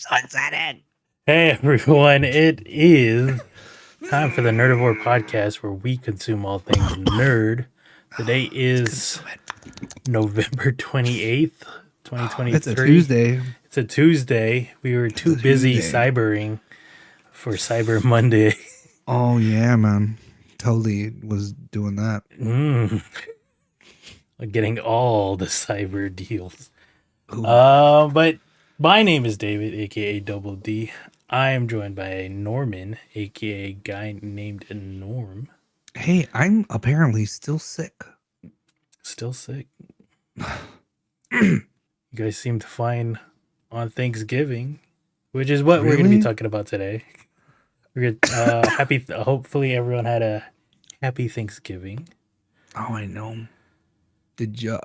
Hey everyone, it is time for the Nerdivore podcast where we consume all things nerd. Today is November 28th, 2023. It's a Tuesday. It's a Tuesday. We were too busy cybering for Cyber Monday. Oh yeah, man. Totally was doing that. Getting all the cyber deals. But my name is David, aka Double D. I am joined by Norman, aka a guy named Norm. Hey, I'm apparently still sick. Still sick. You guys seem to fine on Thanksgiving, which is what we're going to be talking about today. We're happy. Hopefully, everyone had a happy Thanksgiving. Oh, I know. Did you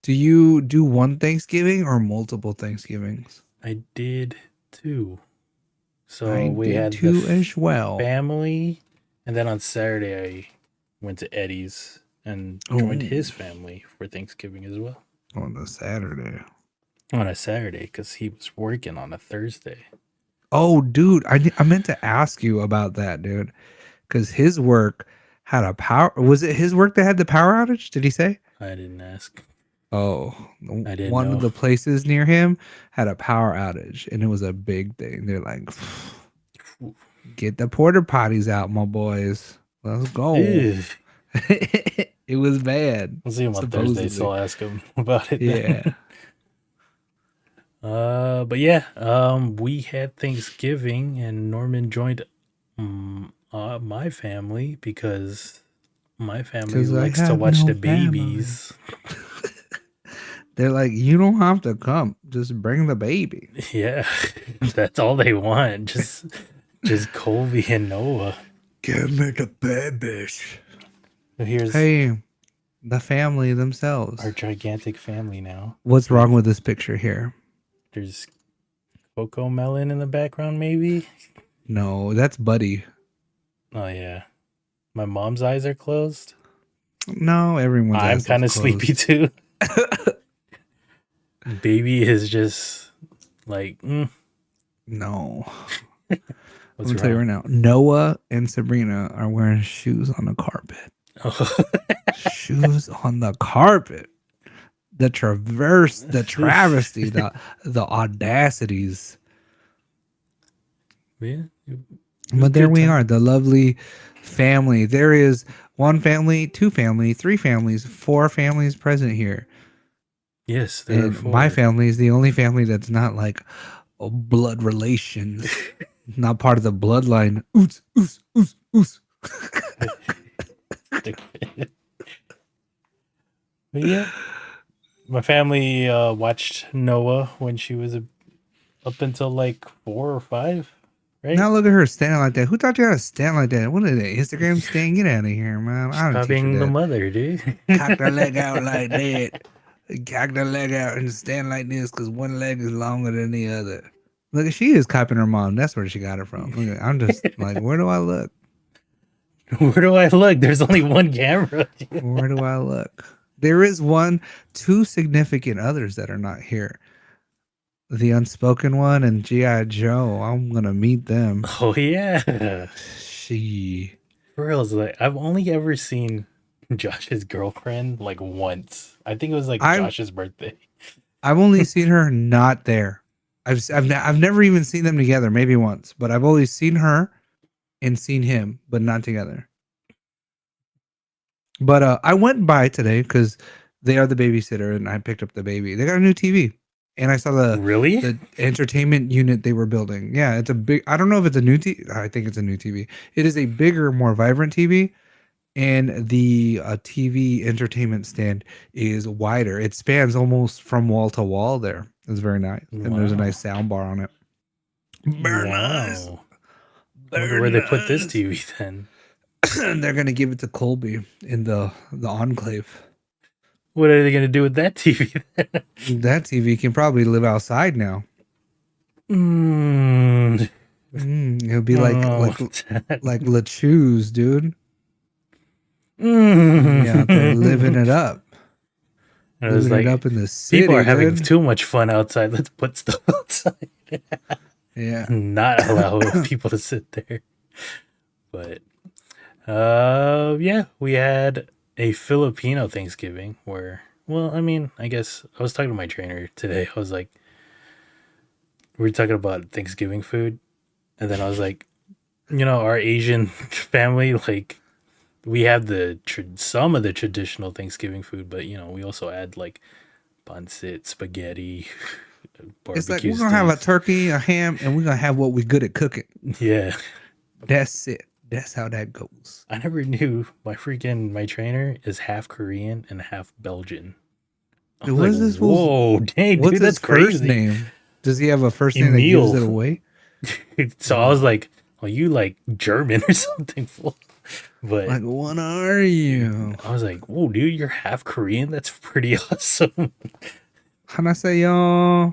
do you do one Thanksgiving or multiple Thanksgivings? I did too. So I we did had too the as well. Family, and then on Saturday I went to Eddie's and joined his family for Thanksgiving as well. On a Saturday. On a Saturday, because he was working on a Thursday. Oh, dude, I meant to ask you about that, dude, because his work had a power. Was it his work that had the power outage? Did he say? I didn't ask. Oh, I didn't one know. of the places near him had a power outage, and it was a big thing. They're like, "Get the porta potties out, my boys. Let's go." It was bad. We'll see him on Thursday, so I'll ask him about it. Yeah. But yeah, we had Thanksgiving, and Norman joined my family because my family likes to watch the babies. They're like, you don't have to come, just bring the baby. Yeah, that's all they want. Just Colby and Noah. Give me the babies. Here's the family themselves. Our gigantic family now. What's wrong with this picture here? There's Coco Melon in the background, maybe? No, that's Buddy. Oh, yeah. My mom's eyes are closed. No, everyone's eyes are closed. I'm kind of sleepy, too. Baby is just like, No. I'm going to tell you right now. Noah and Sabrina are wearing shoes on the carpet. Shoes on the carpet. The travesty, the audacities. Yeah. But there we are, the lovely family. There is one family, two family, three families, four families present here. Yes, there are four. My family is the only family that's not like blood relations, not part of the bloodline. Oos, oos, oos, oos. But yeah, my family watched Noah when she was up until like 4 or 5, right? Now look at her standing like that. Who taught you how to stand like that? What is it? Instagram stand? Get out of here, man. I don't teach you that. The mother, dude. Cock the leg out like that. Cock the leg out and stand like this because one leg is longer than the other. Look, she is copying her mom. That's where she got it from. Look, I'm just like, where do I look? Where do I look? There's only one camera. Where do I look? There is two significant others that are not here. The Unspoken One and G.I. Joe. I'm going to meet them. Oh, yeah. For real, like, I've only ever seen Josh's girlfriend like once. I think it was like Josh's birthday. I've only seen her not there. I've never even seen them together, maybe once, but I've always seen her and seen him, but not together. But I went by today because they are the babysitter, and I picked up the baby. They got a new TV, and I saw the entertainment unit they were building. Yeah, it's a big. I don't know if it's a new TV. I think it's a new TV. It is a bigger, more vibrant TV, and the TV entertainment stand is wider. It spans almost from wall to wall. There, it's very nice, and there's a nice sound bar on it. Very nice. I wonder where they put this TV then. They're gonna give it to Colby in the Enclave. What are they gonna do with that TV then? That TV can probably live outside now. It'll be like LeChu's, dude. Yeah, they're living it up. And it was like, up in the city, people are having dude. too much fun outside. Let's put stuff outside. Yeah. Not allow people to sit there. But yeah, we had a Filipino Thanksgiving where, well, I mean, I guess I was talking to my trainer today. I was like, we were talking about Thanksgiving food, and then I was like, our Asian family, like, we have some of the traditional Thanksgiving food, but we also add like pancit, spaghetti, barbecue. It's like we're gonna have a turkey, a ham, and we're gonna have what we're good at cooking. Yeah, that's it. That's how that goes. I never knew my trainer is half Korean and half Belgian. Dude, what is this? Whoa, dang, what's dude, his that's crazy. First name? Does he have a first name that gives it away? So I was like, "Are you like German or something?" But like, what are you? I was like, "Whoa, dude, you're half Korean. That's pretty awesome." Hanaseyo.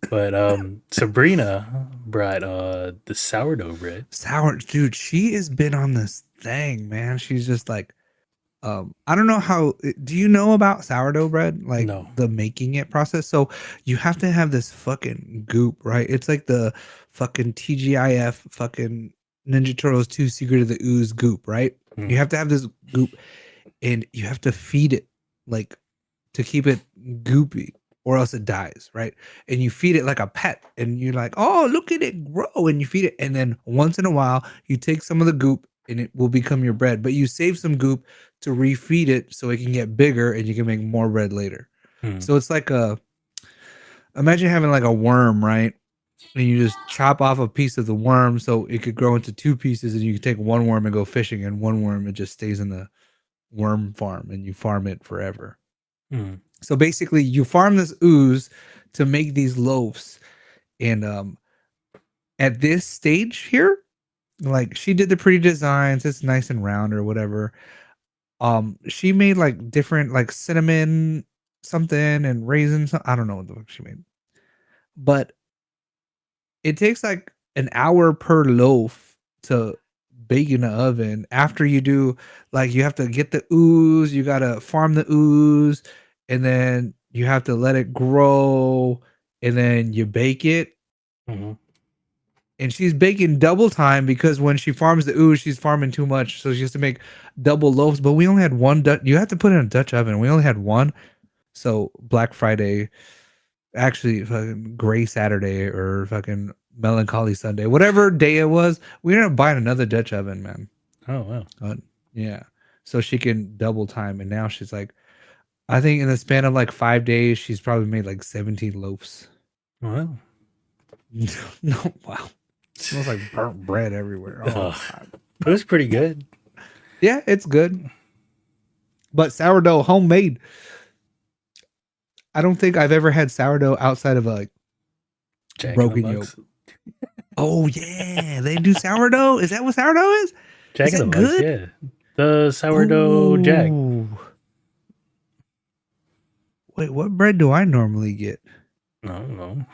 But Sabrina brought the sourdough bread. Dude, she has been on this thing, man. She's just like, I don't know how. Do you know about sourdough bread? Like the making it process. So you have to have this fucking goop, right? It's like the fucking TGIF fucking Ninja Turtles 2 Secret of the Ooze goop, right? You have to have this goop, and you have to feed it like to keep it goopy, or else it dies, right? And you feed it like a pet, and you're like, oh, look at it grow, and you feed it, and then once in a while you take some of the goop and it will become your bread, but you save some goop to refeed it so it can get bigger and you can make more bread later. So it's like imagine having like a worm, right? And you just chop off a piece of the worm so it could grow into 2 pieces, and you can take one worm and go fishing, and one worm, it just stays in the worm farm and you farm it forever. So basically you farm this ooze to make these loaves. And at this stage here, like, she did the pretty designs, it's nice and round or whatever. She made like different, like cinnamon something and raisins. I don't know what the fuck she made, but it takes like an hour per loaf to bake in the oven. After you do, like, you have to get the ooze, you gotta farm the ooze, and then you have to let it grow, and then you bake it. And she's baking double time because when she farms the ooze, she's farming too much, so she has to make double loaves. But we only had one. You have to put it in a Dutch oven. We only had one, so Black Friday, actually, fucking Gray Saturday or fucking Melancholy Sunday, whatever day it was, we ended up buying another Dutch oven, man. Oh wow, yeah. So she can double time, and now she's like, I think in the span of like 5 days, she's probably made like 17 loaves. Wow. No, wow. It smells like burnt bread everywhere. Oh, it was pretty good. Yeah, it's good. But sourdough homemade. I don't think I've ever had sourdough outside of a broken yolk. Oh yeah, they do sourdough. Is that what sourdough is? Jack in the Box, yeah. The sourdough Jack. Wait, what bread do I normally get? I don't know.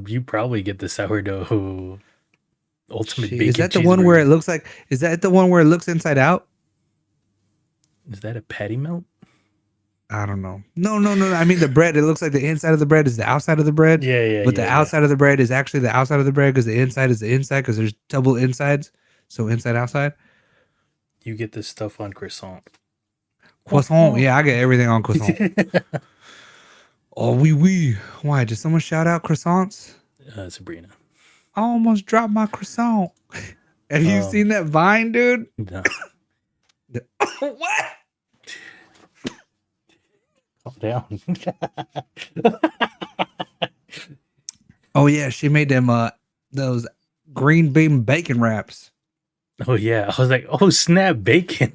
You probably get the sourdough ultimate bacon. Is that the one where it looks like? Is that the one where it looks inside out? Is that a patty melt? I don't know. No. I mean the bread. It looks like the inside of the bread is the outside of the bread. Yeah. But the outside of the bread is actually the outside of the bread because the inside is the inside because there's double insides. So inside, outside. You get this stuff on croissant. Croissant. Yeah, I get everything on croissant. Oh, oui. Why? Did someone shout out croissants? Sabrina. I almost dropped my croissant. Have you seen that Vine, dude? No. What? Calm down. Oh yeah, she made them those green bean bacon wraps. Oh yeah, I was like, oh snap, bacon.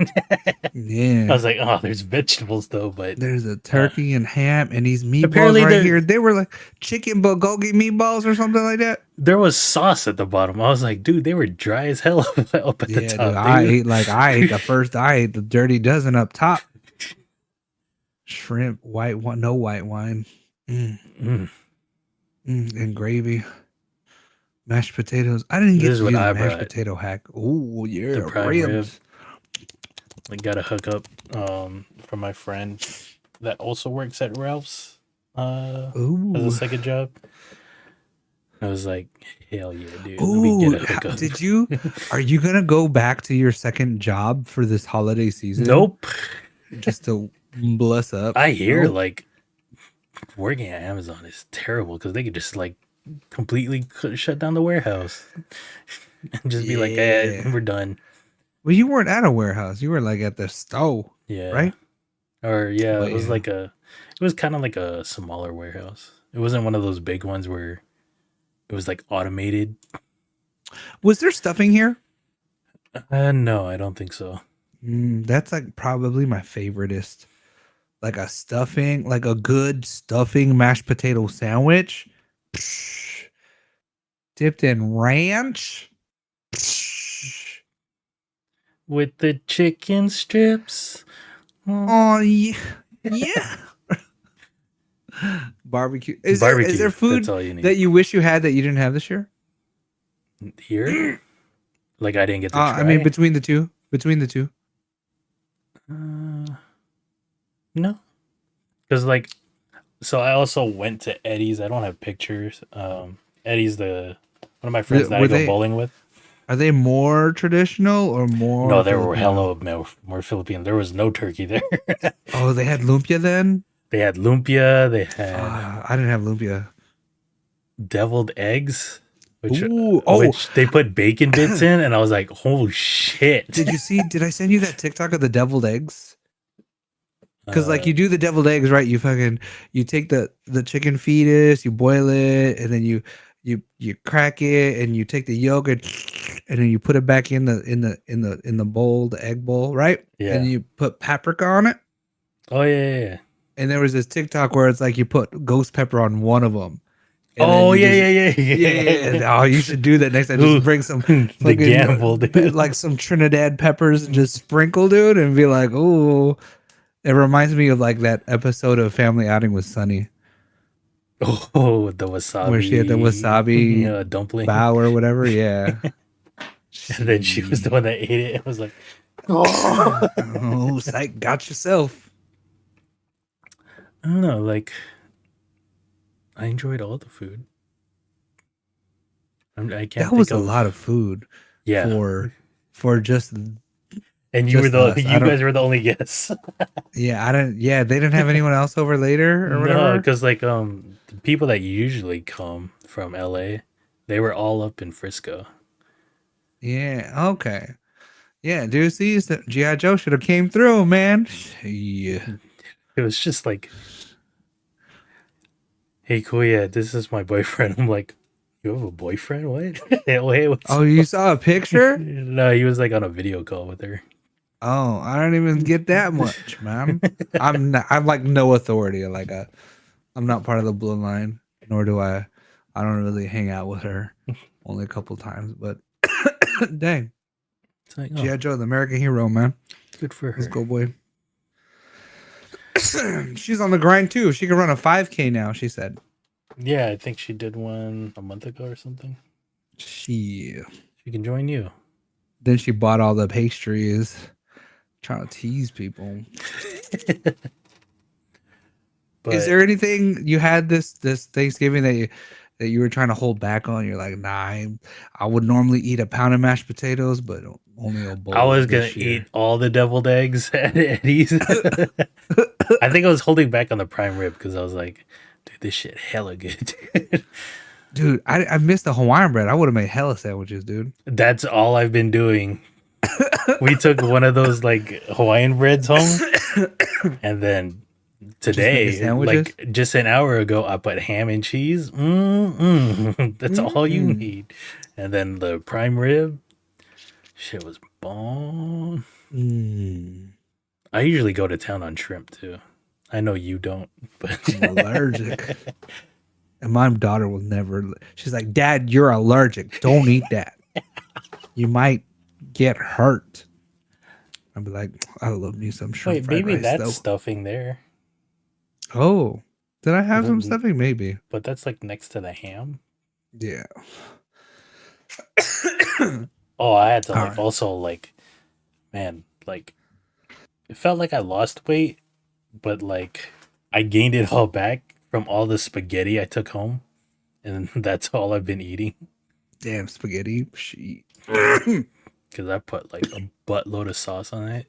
Yeah, I was like, oh, there's vegetables though, but there's a turkey and ham and these meatballs right here. They were like chicken bulgogi meatballs or something like that. There was sauce at the bottom. I was like, dude, they were dry as hell up at the top. Dude, I ate the dirty dozen up top. Shrimp, white wine, no white wine, and gravy. Mashed potatoes. I didn't get to use a mashed potato hack. Oh yeah, the prime ribs. I got a hookup from my friend that also works at Ralph's as a second job. I was like, hell yeah, dude. Let me get a hookup. Did you? Are you gonna go back to your second job for this holiday season? Nope. Just to bless up. I hear like working at Amazon is terrible because they could just like completely shut down the warehouse and just be like, hey, we're done. Well, you weren't at a warehouse. You were like at the store. Yeah. Right? Or it was like it was kind of like a smaller warehouse. It wasn't one of those big ones where it was like automated. Was there stuffing here? No, I don't think so. That's like probably my favoriteest. Like a stuffing, like a good stuffing mashed potato sandwich. Psh, dipped in ranch. Psh. With the chicken strips. Oh, yeah. Yeah. Barbecue. Is there food that you wish you had that you didn't have this year? Here? Like I didn't get to try? I mean, between the two. No. Because like, so I also went to Eddie's. I don't have pictures. Eddie's one of my friends that I go bowling with. Are they more traditional or more? No, there were hella more Filipino. There was no turkey there. Oh, they had lumpia then? They had lumpia. They had. I didn't have lumpia. Deviled eggs, which they put bacon bits in, and I was like, "Oh shit!" Did you see? Did I send you that TikTok of the deviled eggs? Because like you do the deviled eggs, right? You take the chicken fetus, you boil it, and then you crack it, and you take the yolk and then you put it back in the bowl, the egg bowl, right? Yeah. And you put paprika on it. Oh yeah. And there was this TikTok where it's like you put ghost pepper on one of them. Oh yeah. Oh, you should do that next time. Just bring some the gamble, dude. Like some Trinidad peppers and just sprinkle, dude, and be like, "Oh." It reminds me of like that episode of Family Outing with Sunny. Oh, the wasabi. Where she had the wasabi dumpling bow or whatever. Yeah. And then she was the one that ate it and was like, "Oh, psych, got yourself." I don't know, like I enjoyed all the food. I can't. That was a lot of food. Yeah. For just. And you guys were the only guests. Yeah, they didn't have anyone else over later or whatever. No, because like the people that usually come from LA, they were all up in Frisco. Yeah. Okay. Yeah, dude. See, G.I. Joe should have came through, man. Yeah. It was just like, hey, Kuya, this is my boyfriend. I'm like, you have a boyfriend? What? Oh, you saw a picture? No, he was like on a video call with her. Oh, I don't even get that much, man. I'm like no authority. Like I'm not part of the bloodline, nor do I don't really hang out with her. Only a couple times, but dang. It's like, G.I. Joe, the American hero, man. Good for her. Let's go, boy. She's on the grind too. She can run a 5K now, she said. Yeah, I think she did one a month ago or something. She can join you. Then she bought all the pastries. Trying to tease people. Is there anything you had this Thanksgiving that you were trying to hold back on? You're like, nah, I would normally eat a pound of mashed potatoes, but only a bowl. I was gonna eat all the deviled eggs at Eddie's. I think I was holding back on the prime rib because I was like, dude, this shit hella good, dude. Dude, I missed the Hawaiian bread. I would have made hella sandwiches, dude. That's all I've been doing. We took one of those like Hawaiian breads home, and then today, like just an hour ago, I put ham and cheese. That's all you need. And then the prime rib, shit was bomb. I usually go to town on shrimp too. I know you don't, but I'm allergic. And my daughter will never. She's like, Dad, you're allergic. Don't eat that. You might get hurt. I'd be like, I love me some shrimp. Wait, maybe that's stuffing there. Oh, did I have some stuffing? Maybe. But that's like next to the ham. Yeah. Oh, I had to also like, man, like it felt like I lost weight, but like I gained it all back from all the spaghetti I took home, and that's all I've been eating. Damn spaghetti. She. Because I put like a buttload of sauce on it.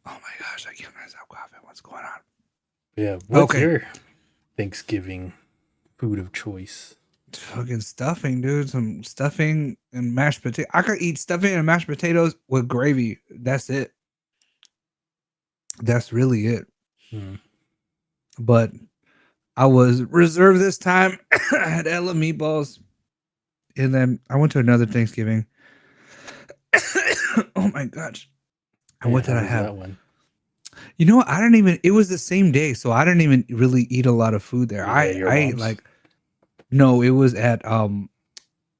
Oh my gosh, I can't myself coughing. What's going on? Yeah. What's your Thanksgiving food of choice? Fucking stuffing, dude. Some stuffing and mashed potato. I could eat stuffing and mashed potatoes with gravy. That's it. That's really it. But I was reserved this time. I had Ella meatballs. And then I went to another Thanksgiving. Oh my gosh. And what did I have? That one? You know what? I didn't even, it was the same day. So I didn't even really eat a lot of food there. I ate like, no, it was at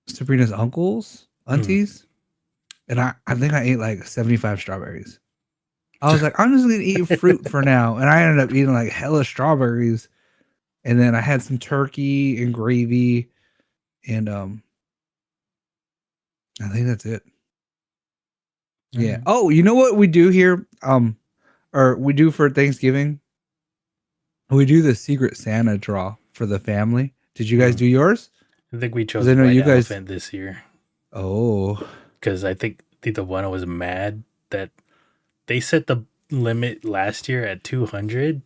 Sabrina's aunties. And I think I ate like 75 strawberries. I was like, I'm just going to eat fruit for now. And I ended up eating like hella strawberries. And then I had some turkey and gravy. And I think that's it. Yeah. Oh, you know what we do here? Or we do for Thanksgiving? We do the Secret Santa draw for the family. Did you guys do yours? I think we chose White Elephant this year. Oh. Because I think the one was mad that they set the limit last year at 200.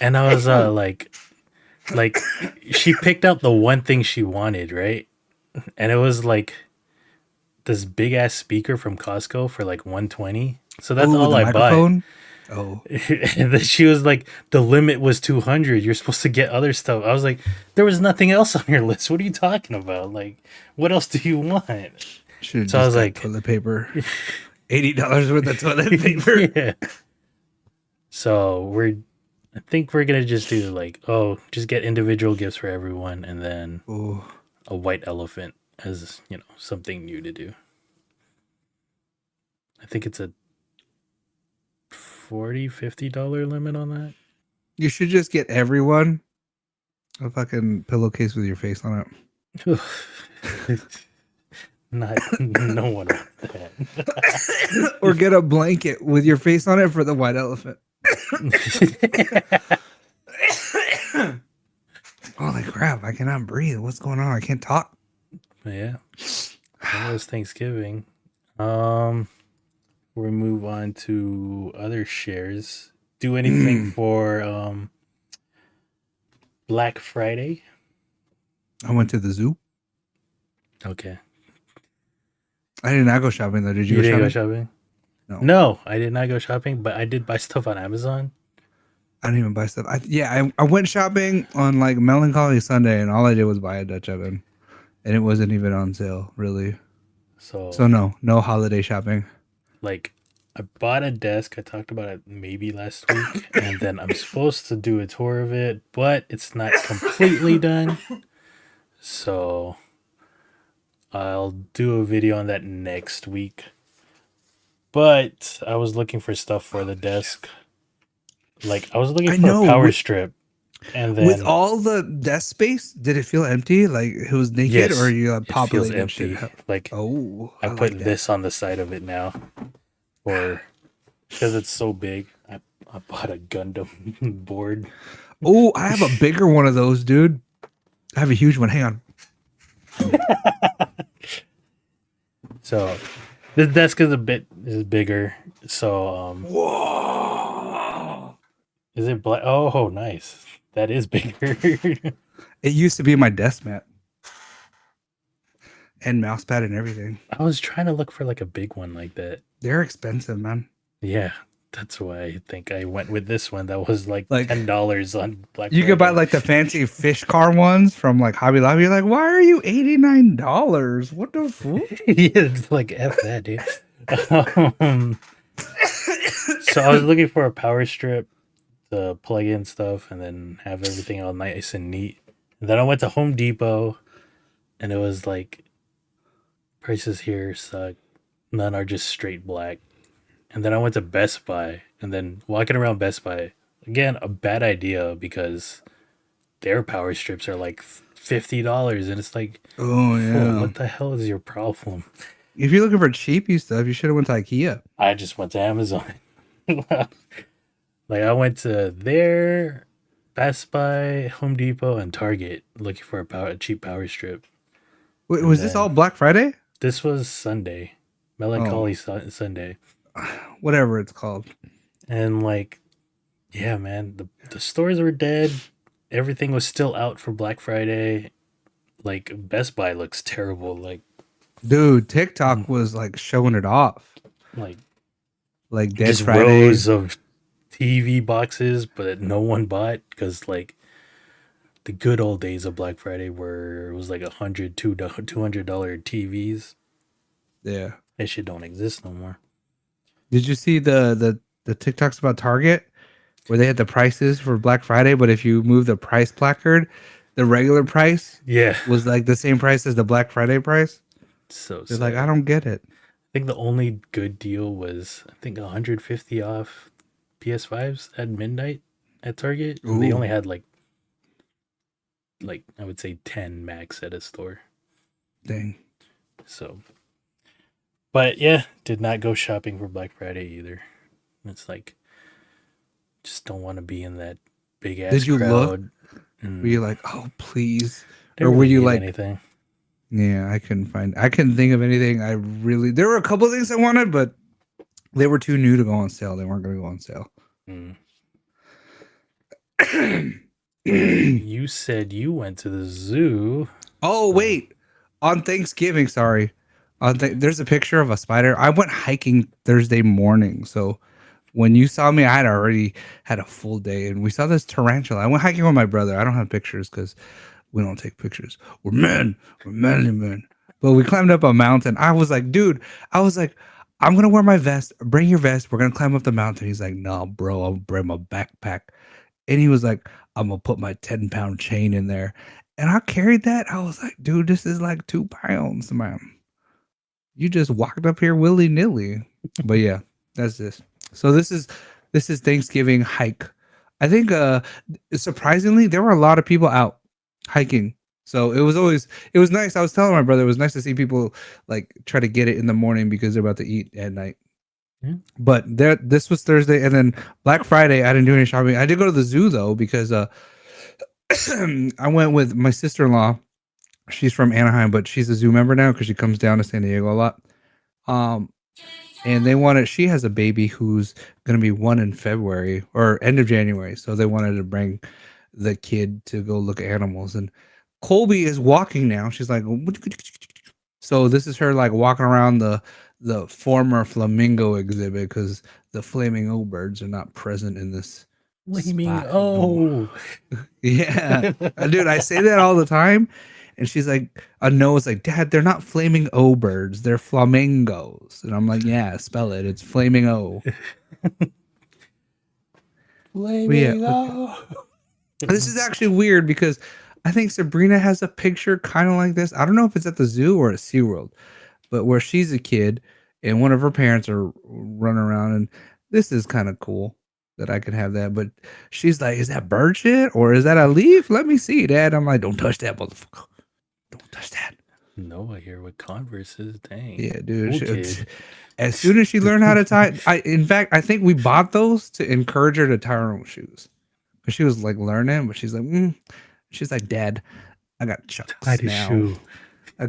And I was like she picked out the one thing she wanted, right? And it was like this big ass speaker from Costco for like 120. So that's all I bought. Oh. And then she was like, the limit was 200. You're supposed to get other stuff. I was like, there was nothing else on your list. What are you talking about? Like, what else do you want? So I was like, toilet paper. $80 worth of toilet paper. Yeah. So I think we're gonna just do like, just get individual gifts for everyone, and then a white elephant as something new to do. I think it's a $40-$50 limit on that. You should just get everyone a fucking pillowcase with your face on it. No one wants that. Or get a blanket with your face on it for the white elephant. Holy crap, I cannot breathe. What's going on? I can't talk. Yeah. That was Thanksgiving. We move on to other shares. Do anything for Black Friday? I went to the zoo. Okay. I did not go shopping though. Did you? Go shopping? No, I did not go shopping, but I did buy stuff on Amazon. I didn't even buy stuff. I went shopping on like Melancholy Sunday, and all I did was buy a Dutch oven, and it wasn't even on sale, really. So no holiday shopping. Like, I bought a desk. I talked about it maybe last week, and then I'm supposed to do a tour of it, but it's not completely done. So I'll do a video on that next week. But I was looking for stuff for the desk. Like, I was looking for a power strip. And then with all the desk space, did it feel empty? Like it was naked, or you populated? It feels empty. Like, I put this on the side of it now, because it's so big. I bought a Gundam board. Oh, I have a bigger one of those, dude. I have a huge one. Hang on. So the desk is bigger. So whoa, is it black? Oh, nice. That is bigger. It used to be my desk mat and mouse pad and everything. I was trying to look for like a big one like that. They're expensive, man. Yeah, that's why I think I went with this one. That was like $10 on Black Friday. You could buy like the fancy fish car ones from like Hobby Lobby. You're like, why are you $89? What the fuck? Yeah, it's like F that, dude. So I was looking for a power strip to plug in stuff and then have everything all nice and neat. And then I went to Home Depot, and it was like, prices here suck. None are just straight black. And then I went to Best Buy, and then walking around Best Buy, again, a bad idea because their power strips are like $50, and it's like, oh yeah, what the hell is your problem? If you're looking for cheapy stuff, you should have went to IKEA. I just went to Amazon. Like I went to there, Best Buy, Home Depot, and Target looking for a cheap power strip. Wait, And was this all Black Friday? This was Sunday, Melancholy Sunday, whatever it's called. And like, yeah, man, the stores were dead. Everything was still out for Black Friday. Like Best Buy looks terrible. Like, dude, TikTok was like showing it off. Like Dead just Friday. rows of TV boxes, but no one bought because like the good old days of Black Friday where it was like $100, $200 TVs. Yeah, that shit don't exist no more. Did you see the TikToks about Target where they had the prices for Black Friday, but if you move the price placard, the regular price was like the same price as the Black Friday price? So they're like, I don't get it. I think the only good deal was I think 150 off PS5s at midnight at Target. And they only had like I would say 10 max at a store. Dang. So, but yeah, did not go shopping for Black Friday either. It's like, just don't want to be in that big ass Did you crowd. Were you like, oh please, or were you like anything? Yeah, I couldn't think of anything. There were a couple of things I wanted, but they were too new to go on sale. They weren't going to go on sale. You said you went to the zoo. Oh, wait. On Thanksgiving, sorry. There's a picture of a spider. I went hiking Thursday morning. So when you saw me, I had already had a full day. And we saw this tarantula. I went hiking with my brother. I don't have pictures because we don't take pictures. We're men. We're manly men. But we climbed up a mountain. I was like, I'm going to wear my vest. Bring your vest. We're going to climb up the mountain. He's like, no, bro, I'll bring my backpack. And he was like, I'm going to put my 10-pound chain in there. And I carried that. I was like, dude, this is like 2 pounds, man. You just walked up here willy-nilly. But yeah, that's this. So this is Thanksgiving hike. I think surprisingly, there were a lot of people out hiking. So it was nice. I was telling my brother it was nice to see people like try to get it in the morning because they're about to eat at night. Yeah. But this was Thursday, and then Black Friday I didn't do any shopping. I did go to the zoo though because I went with my sister-in-law. She's from Anaheim, but she's a zoo member now because she comes down to San Diego a lot. And she has a baby who's going to be 1 in February or end of January. So they wanted to bring the kid to go look at animals. And Colby is walking now. She's like, so this is her like walking around the former flamingo exhibit because the flaming birds are not present in this. Flaming yeah, dude, I say that all the time. And she's like, Noah's like, Dad, they're not flaming birds. They're flamingos. And I'm like, yeah, spell it. It's flaming O. Flaming O. This is actually weird because I think Sabrina has a picture kind of like this. I don't know if it's at the zoo or at SeaWorld, but where she's a kid and one of her parents are running around. And this is kind of cool that I could have that. But she's like, is that bird shit or is that a leaf? Let me see, Dad. I'm like, don't touch that, motherfucker. Don't touch that. Noah here with Converse is dang. Yeah, dude. As soon as she learned how to tie, in fact, I think we bought those to encourage her to tie her own shoes. But she was like learning, but she's like, Dad, I got Chucks now. Shoe.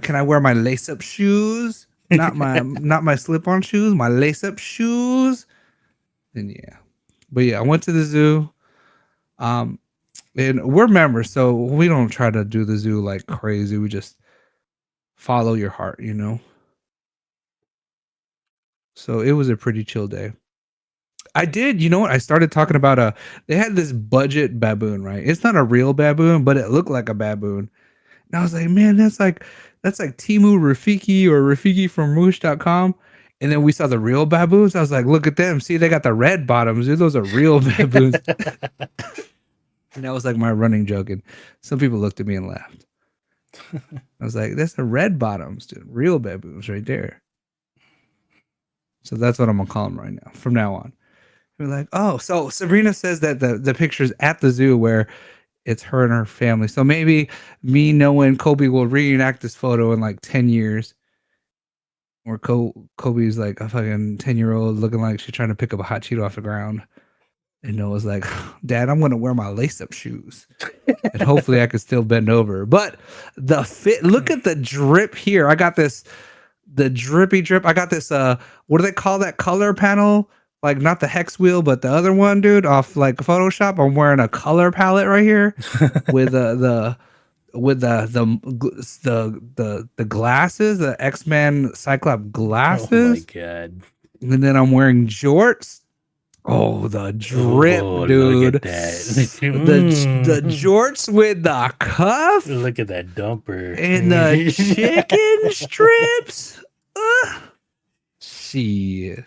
Can I wear my lace-up shoes? Not my slip-on shoes, my lace-up shoes. And yeah, but yeah, I went to the zoo. And we're members, so we don't try to do the zoo like crazy. We just follow your heart, you know? So it was a pretty chill day. I did, you know what? I started talking about they had this budget baboon, right? It's not a real baboon, but it looked like a baboon. And I was like, man, that's like Timu Rafiki or Rafiki from Moosh.com. And then we saw the real baboons. I was like, look at them. See, they got the red bottoms. Dude, those are real baboons. And that was like my running joke. And some people looked at me and laughed. I was like, that's the red bottoms, dude. Real baboons right there. So that's what I'm going to call them right now, from now on. We're like, oh, so Sabrina says that the picture's at the zoo where it's her and her family. So maybe me, Noah, and Kobe will reenact this photo in like 10 years. Where Kobe's like a fucking 10-year-old looking like she's trying to pick up a hot Cheeto off the ground. And Noah's like, Dad, I'm going to wear my lace-up shoes. And hopefully I can still bend over. But the fit, look at the drip here. I got this, the drippy drip. I got this, what do they call that color panel? Like not the hex wheel, but the other one, dude, off like Photoshop. I'm wearing a color palette right here with the glasses, the X-Men Cyclops glasses. Oh my god. And then I'm wearing jorts. Oh, the drip, dude. Look at that. the jorts with the cuff. Look at that dumper. And the chicken strips. Shit.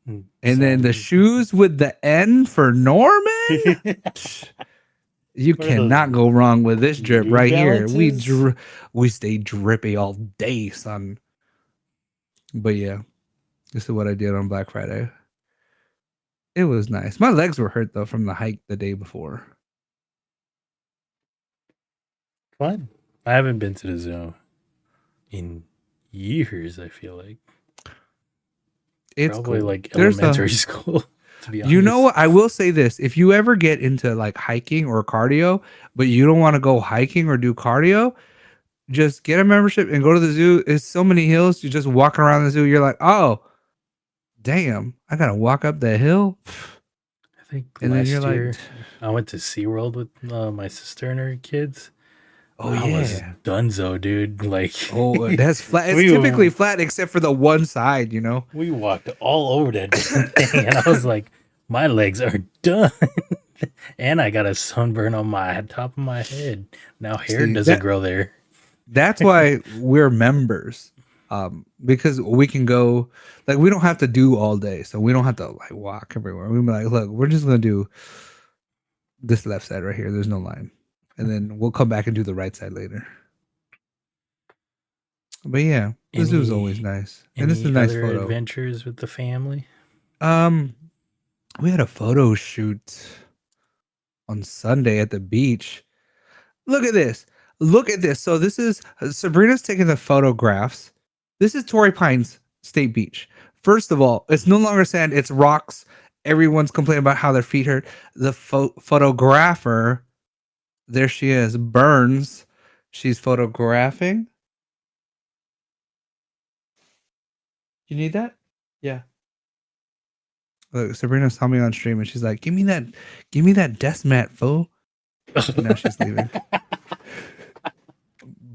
And then the shoes with the N for Norman. You cannot go wrong with this drip right here. We stay drippy all day, son. But yeah, this is what I did on Black Friday. It was nice. My legs were hurt though from the hike the day before. Fun. I haven't been to the zoo in years, I feel like. It's probably cool. Like elementary school, to be honest. You know what? I will say this. If you ever get into like hiking or cardio, but you don't want to go hiking or do cardio, just get a membership and go to the zoo. It's so many hills. You just walk around the zoo. You're like, oh, damn, I got to walk up that hill. I think last year I went to SeaWorld with my sister and her kids. Oh, I was dunzo, dude. Like, oh, that's flat. It's typically flat except for the one side, you know? We walked all over that thing, and I was like, my legs are done. And I got a sunburn on my top of my head. Now hair doesn't grow there. That's why we're members. Because we can go, like, we don't have to do all day. So we don't have to like walk everywhere. We'll be like, look, we're just going to do this left side right here. There's no line. And then we'll come back and do the right side later. But yeah, the zoo is always nice. And this is a nice photo. Adventures with the family? We had a photo shoot on Sunday at the beach. Look at this. Look at this. So this is Sabrina's taking the photographs. This is Torrey Pines State Beach. First of all, it's no longer sand, it's rocks. Everyone's complaining about how their feet hurt. The photographer, there she is, Burns. She's photographing. You need that? Yeah. Look, Sabrina saw me on stream and she's like, give me that desk mat, fool. And now she's leaving.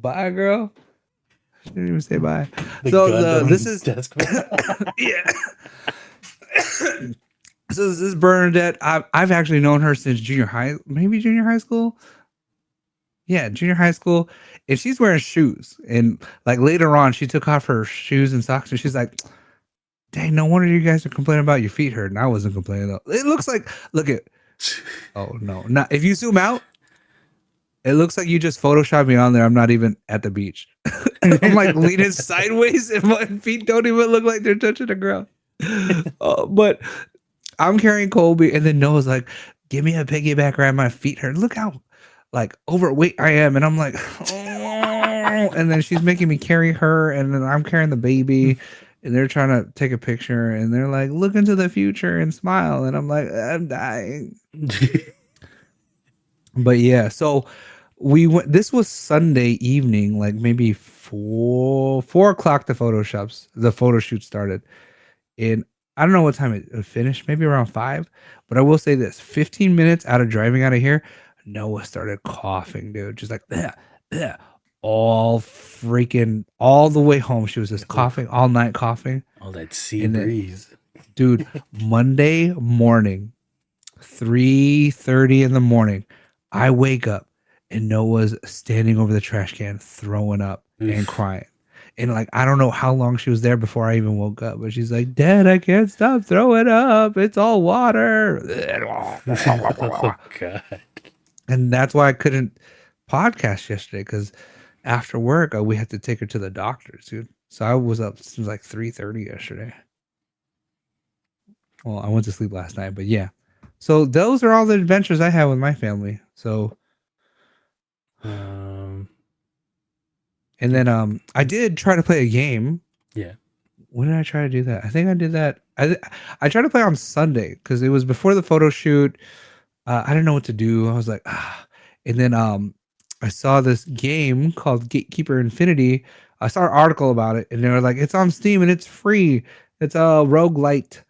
Bye, girl. She didn't even say bye. This is yeah. So this is Bernadette. I've actually known her since junior high school. Yeah, junior high school. And she's wearing shoes. And like later on, she took off her shoes and socks and she's like, dang, no wonder you guys are complaining about your feet hurt. And I wasn't complaining though. It looks like, look at, oh no. Not, if you zoom out, it looks like you just photoshopped me on there. I'm not even at the beach. I'm like leaning sideways and my feet don't even look like they're touching the ground. But I'm carrying Colby and then Noah's like, give me a piggyback ride. My feet hurt. Look how like overweight I am. And I'm like, oh. And then she's making me carry her and then I'm carrying the baby and they're trying to take a picture and they're like, look into the future and smile. And I'm like, I'm dying. But yeah, so we went, this was Sunday evening, like maybe 4 o'clock the photo shoot started. And I don't know what time it finished, maybe around 5. But I will say this, 15 minutes out of driving out of here, Noah started coughing, dude. Just like that, all the way home. She was just coughing all night, coughing. All that sea breeze. Dude, Monday morning, 3:30 in the morning, I wake up and Noah's standing over the trash can, throwing up and crying. And like, I don't know how long she was there before I even woke up, but she's like, Dad, I can't stop throwing up. It's all water. Oh, God. And that's why I couldn't podcast yesterday, because after work, we had to take her to the doctors, dude. So I was up since like 3:30 yesterday. Well, I went to sleep last night, but yeah. So those are all the adventures I had with my family. So, And then I did try to play a game. Yeah. When did I try to do that? I think I did that. I tried to play on Sunday because it was before the photo shoot. I didn't know what to do. I was like, ah. And then I saw this game called Gatekeeper Infinity. I saw an article about it, and they were like, it's on Steam and it's free. It's a roguelite,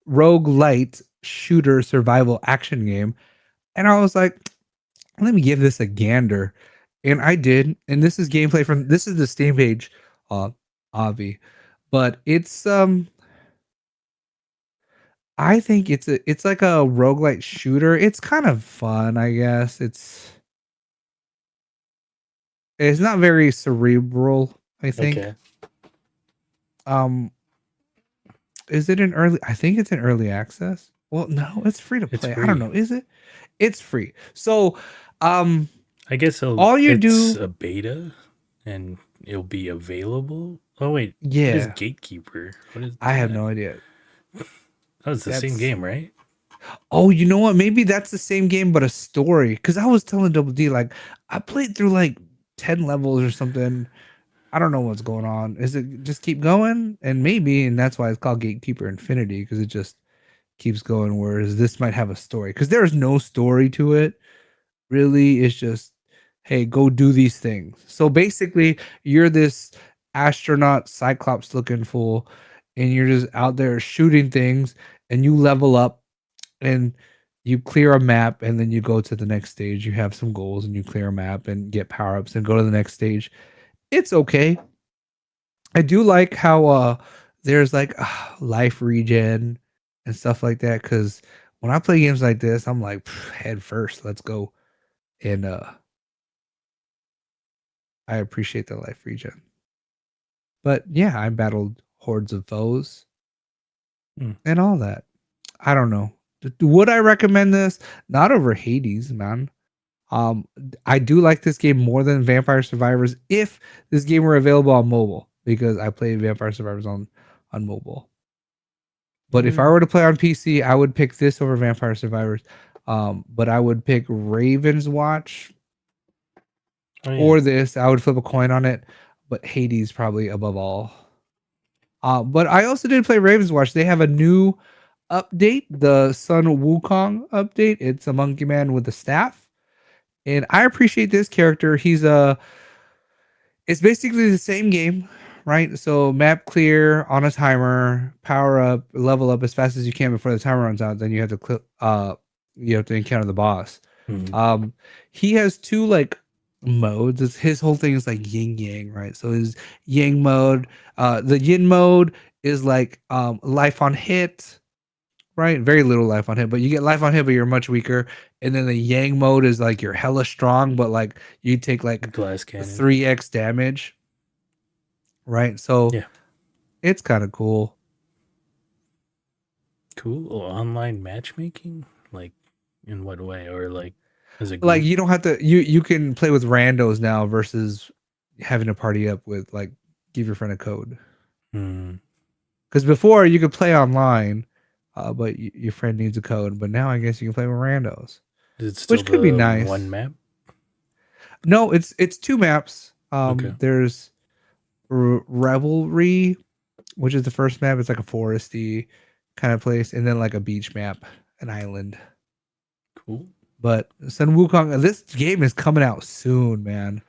roguelite shooter survival action game. And I was like, let me give this a gander. And I did. And this is gameplay from this is the Steam page, Avi. But it's I think it's like a roguelite shooter. It's kind of fun, I guess. It's not very cerebral, I think. Okay. Is it an early I think it's an early access? Well, no, it's free to play. I don't know. Is it? It's free. So I guess it's a beta and it'll be available. Oh wait, yeah. What is Gatekeeper? What is that? I have no idea. Oh, it's the same game, right? Oh, you know what? Maybe that's the same game, but a story. Because I was telling Double D, like, I played through like 10 levels or something. I don't know what's going on. Is it just keep going? And maybe, and that's why it's called Gatekeeper Infinity, because it just keeps going. Whereas this might have a story, because there's no story to it. Really, it's just, hey, go do these things. So basically, you're this astronaut Cyclops looking fool, and you're just out there shooting things, and you level up and you clear a map, and then you go to the next stage. You have some goals and you clear a map and get power-ups and go to the next stage. It's okay. I do like how there's like life regen and stuff like that, because when I play games like this, I'm like, head first, let's go. And I appreciate the life regen. But yeah, I battled hordes of foes and all that. I don't know. Would I recommend this? Not over Hades, man. I do like this game more than Vampire Survivors if this game were available on mobile, because I played Vampire Survivors on mobile. But if I were to play on PC, I would pick this over Vampire Survivors. But I would pick Raven's Watch or this. I would flip a coin on it, but Hades probably above all. But I also did play Raven's Watch. They have a new update, the Sun Wukong update. It's a monkey man with a staff. And I appreciate this character. It's basically the same game, right? So map clear on a timer, power up, level up as fast as you can before the timer runs out. Then you have to encounter the boss. He has two like modes. His whole thing is like yin yang, right? So his yang mode, the yin mode is like life on hit, right? Very little life on hit, but you get life on hit, but you're much weaker. And then the yang mode is like you're hella strong, but like you take like glass cannon 3x damage, right? So yeah, it's kind of cool. Cool. Online matchmaking, like in what way? Or like as a group? Like you don't have to. You can play with randos now versus having to party up with like give your friend a code. Because before you could play online, but your friend needs a code. But now I guess you can play with randos, which could be nice. One map? No, it's two maps. Okay. There's Revelry, which is the first map. It's like a foresty kind of place, and then like a beach map, an island. Cool. But Sun Wukong, this game is coming out soon, man.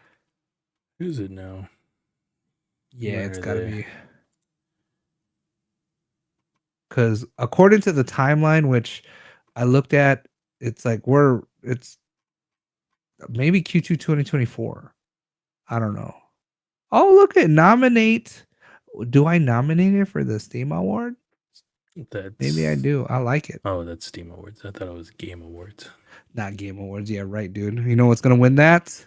Is it now? Yeah, it's gotta be. Because according to the timeline, which I looked at, it's like it's maybe Q2 2024. I don't know. Oh, look at nominate. Do I nominate it for the Steam Award? Maybe I do. I like it. Oh, that's Steam Awards. I thought it was Game Awards. Not Game Awards. Yeah, right, dude. You know what's gonna win that?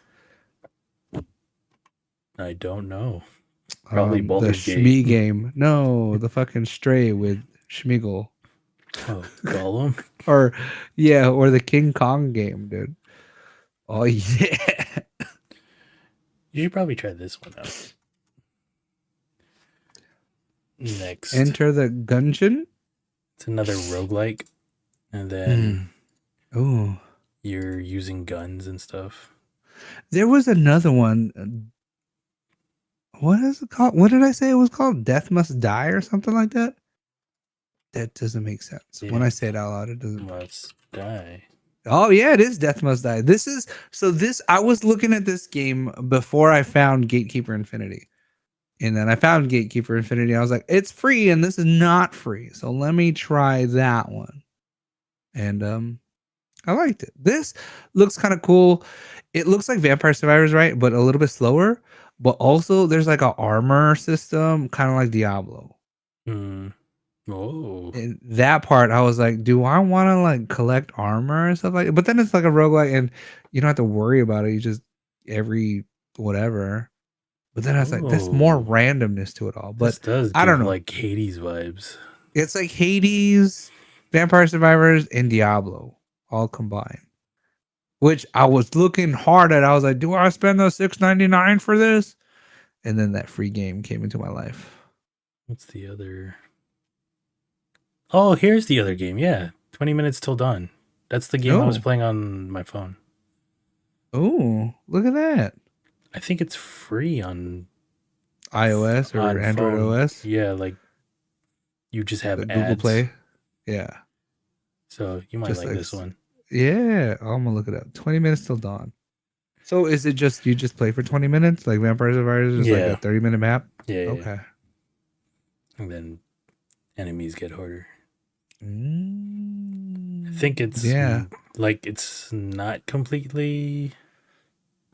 I don't know. Probably Baldur's Gate. The Shmee game. No, the fucking Stray with Schmeagle. Oh, Gollum? or the King Kong game, dude. Oh yeah. You should probably try this one out. Next. Enter the Gungeon. It's another roguelike. And then you're using guns and stuff. There was another one. What is it called? What did I say it was called? Death Must Die or something like that? That doesn't make sense. When I say it out loud, it doesn't. Must Die. Oh yeah, it is Death Must Die. I was looking at this game before I found Gatekeeper Infinity. And then I found Gatekeeper Infinity. I was like, it's free and this is not free. So let me try that one. And I liked it. This looks kind of cool. It looks like Vampire Survivors, right? But a little bit slower. But also there's like an armor system, kind of like Diablo. Oh. And that part, I was like, do I want to like collect armor and stuff like that? But then it's like a roguelike and you don't have to worry about it. You just every whatever. But then I was like, there's more randomness to it all. But I don't know. Like Hades vibes. It's like Hades, Vampire Survivors, and Diablo all combined. Which I was looking hard at. I was like, do I spend the $6.99 for this? And then that free game came into my life. What's the other? Oh, here's the other game. Yeah. 20 minutes till dawn. That's the game I was playing on my phone. Oh, look at that. I think it's free on iOS or on Android phone. OS. Yeah, like you just have ads. Google Play. Yeah. So you might just like this one. Yeah. I'm going to look it up. 20 minutes till dawn. So is it just, you just play for 20 minutes? Like Vampire Survivors is like a 30-minute map? Yeah. Okay. And then enemies get harder. I think it's like it's not completely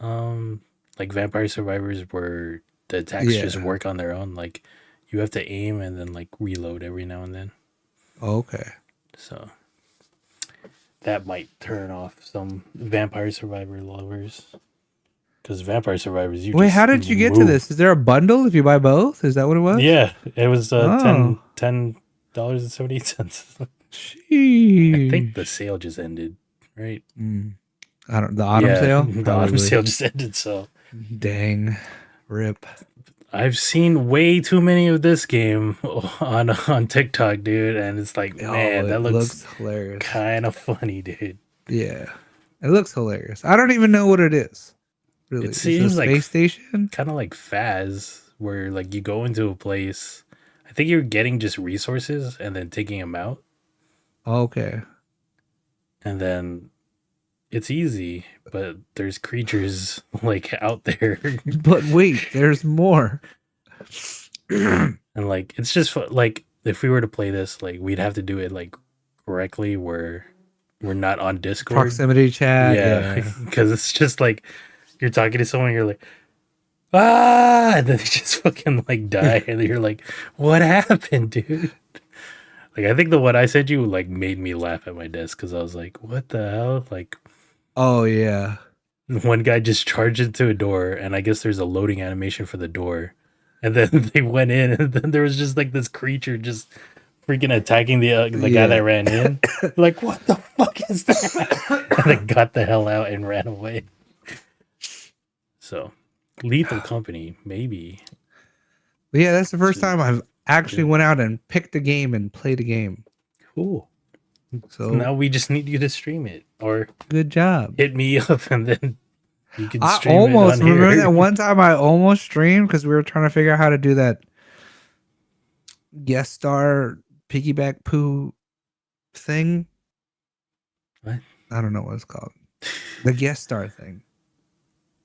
like Vampire Survivors where the attacks just work on their own. Like you have to aim and then like reload every now and then. Okay. So that might turn off some Vampire Survivor lovers. Because Vampire Survivors, Wait, how did you get to this? Is there a bundle if you buy both? Is that what it was? Yeah, it was $10.78. I think the sale just ended, right? I don't. The autumn sale. The autumn sale just ended. So, dang, rip. I've seen way too many of this game on TikTok, dude, and it's like, man, that looks hilarious. Kind of funny, dude. Yeah, it looks hilarious. I don't even know what it is. Really, it seems like space station, kind of like Faz, where like you go into a place. I think you're getting just resources and then taking them out. Okay. And then it's easy, but there's creatures like out there. But wait, there's more. And like it's just like if we were to play this, like we'd have to do it like correctly, where we're not on Discord. Proximity chat. Yeah, because it's just like you're talking to someone, you're like, ah, and then they just fucking like die, and you're like, what happened, dude? Like I think the one I sent you like made me laugh at my desk because I was like, what the hell? Like, oh yeah, one guy just charged into a door, and I guess there's a loading animation for the door, and then they went in, and then there was just like this creature just freaking attacking the guy that ran in. Like, what the fuck is that? And they got the hell out and ran away. So, Lethal Company, maybe. But yeah, that's the first time I've actually went out and picked a game and played a game. Cool. So now we just need you to stream it, or good job. Hit me up and then you can stream it on remember here. That one time I almost streamed because we were trying to figure out how to do that guest star piggyback poo thing. What? I don't know what it's called. The guest star thing.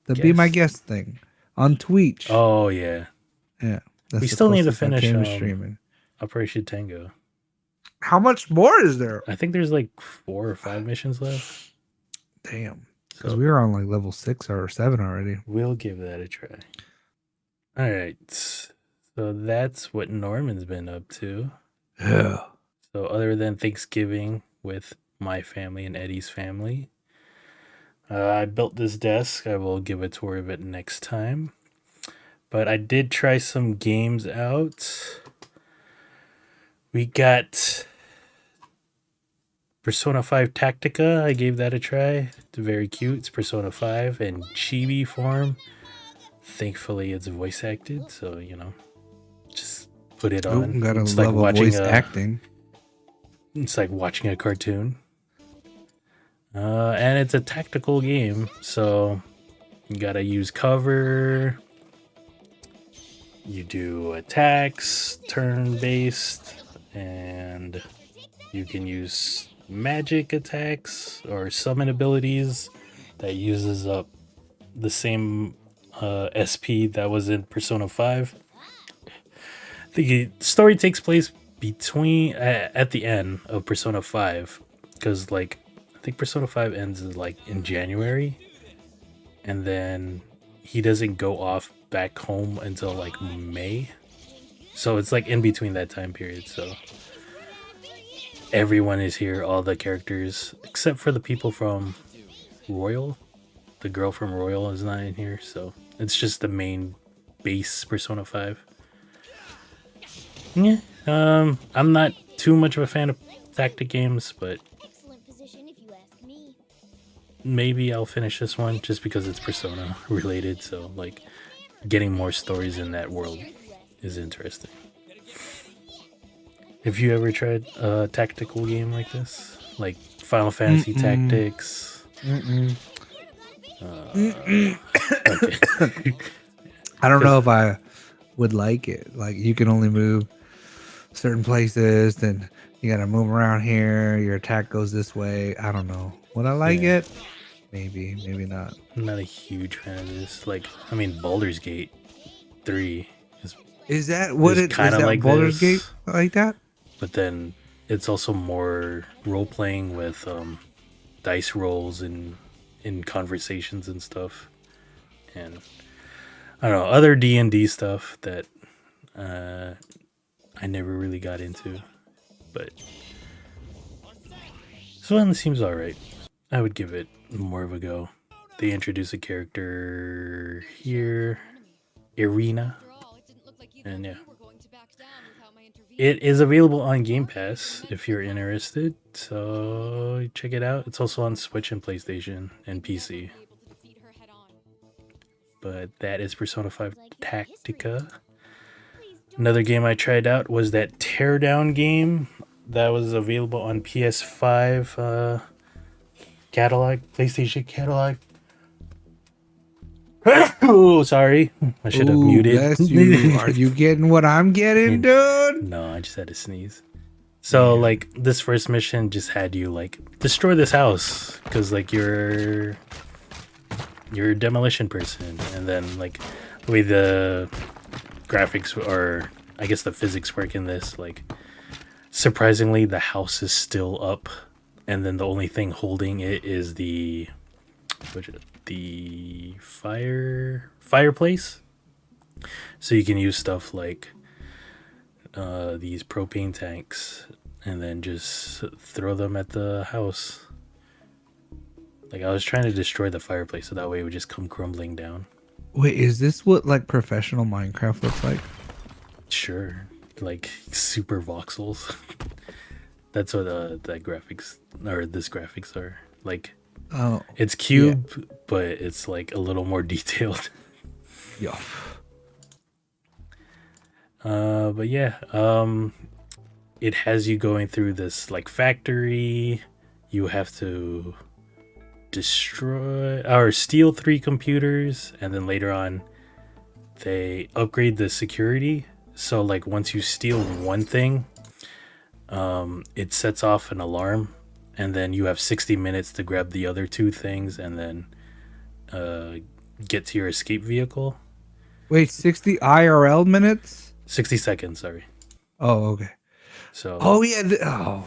The Be My Guest thing on Twitch. Oh yeah. Yeah. We still need to finish streaming Operation Tango. How much more is there? I think there's like 4 or 5 missions left. Damn. Because we were on like level 6 or 7 already. We'll give that a try. All right. So that's what Norman's been up to. Yeah. So other than Thanksgiving with my family and Eddie's family, I built this desk. I will give a tour of it next time. But I did try some games out. We got Persona 5 Tactica. I gave that a try. It's very cute. It's Persona 5 in chibi form. Thankfully, it's voice acted. So, just put it on. It's like watching voice acting. It's like watching a cartoon. And it's a tactical game. So You gotta use cover. You do attacks, turn-based, and you can use magic attacks or summon abilities that uses up the same SP that was in Persona 5. The story takes place between at the end of Persona 5, because like I think Persona 5 ends like in January, and then he doesn't go off back home until like May. So it's like in between that time period. So everyone is here, all the characters, except for the people from Royal. The girl from Royal is not in here, so it's just the main base Persona 5. Yeah, I'm not too much of a fan of tactic games, but maybe I'll finish this one just because it's Persona related. So like, getting more stories in that world is interesting. Have you ever tried a tactical game like this, like Final Fantasy Tactics? Okay. I don't know if I would like it. Like, you can only move certain places, then you gotta move around here. Your attack goes this way. I don't know. Would I like it? Maybe, maybe not. I'm not a huge fan of this. Like, I mean, Baldur's Gate 3 is that what it kind of like? Baldur's Gate like that? But then it's also more role playing with dice rolls and in conversations and stuff, and I don't know, other D&D stuff that I never really got into. But this one seems alright. I would give it more of a go. They introduce a character here, Irina, and yeah. It is available on Game Pass if you're interested, so check it out. It's also on Switch and PlayStation and PC. But that is Persona 5 Tactica. Another game I tried out was that Teardown game that was available on PS5 catalog, PlayStation catalog. Oh, sorry. I should have muted. Bless you. Are you getting what I'm getting, dude? No, I just had to sneeze. So, like, this first mission just had you, like, destroy this house. Because, like, you're a demolition person. And then, like, the way the graphics or, I guess, the physics work in this, like, surprisingly, the house is still up. And then the only thing holding it is the fireplace, so you can use stuff like these propane tanks and then just throw them at the house. Like, I was trying to destroy the fireplace so that way it would just come crumbling down. Wait, is this what like professional Minecraft looks like? Sure, like super voxels. That's what that graphics or this graphics are like. Oh, it's cube, but it's like a little more detailed. Yeah. But yeah, it has you going through this like factory. You have to destroy or steal 3 computers, and then later on, they upgrade the security. So like once you steal one thing, it sets off an alarm. And then you have 60 minutes to grab the other 2 things and then get to your escape vehicle. Wait, 60 IRL minutes? 60 seconds, sorry. Oh, okay. So. Oh, yeah.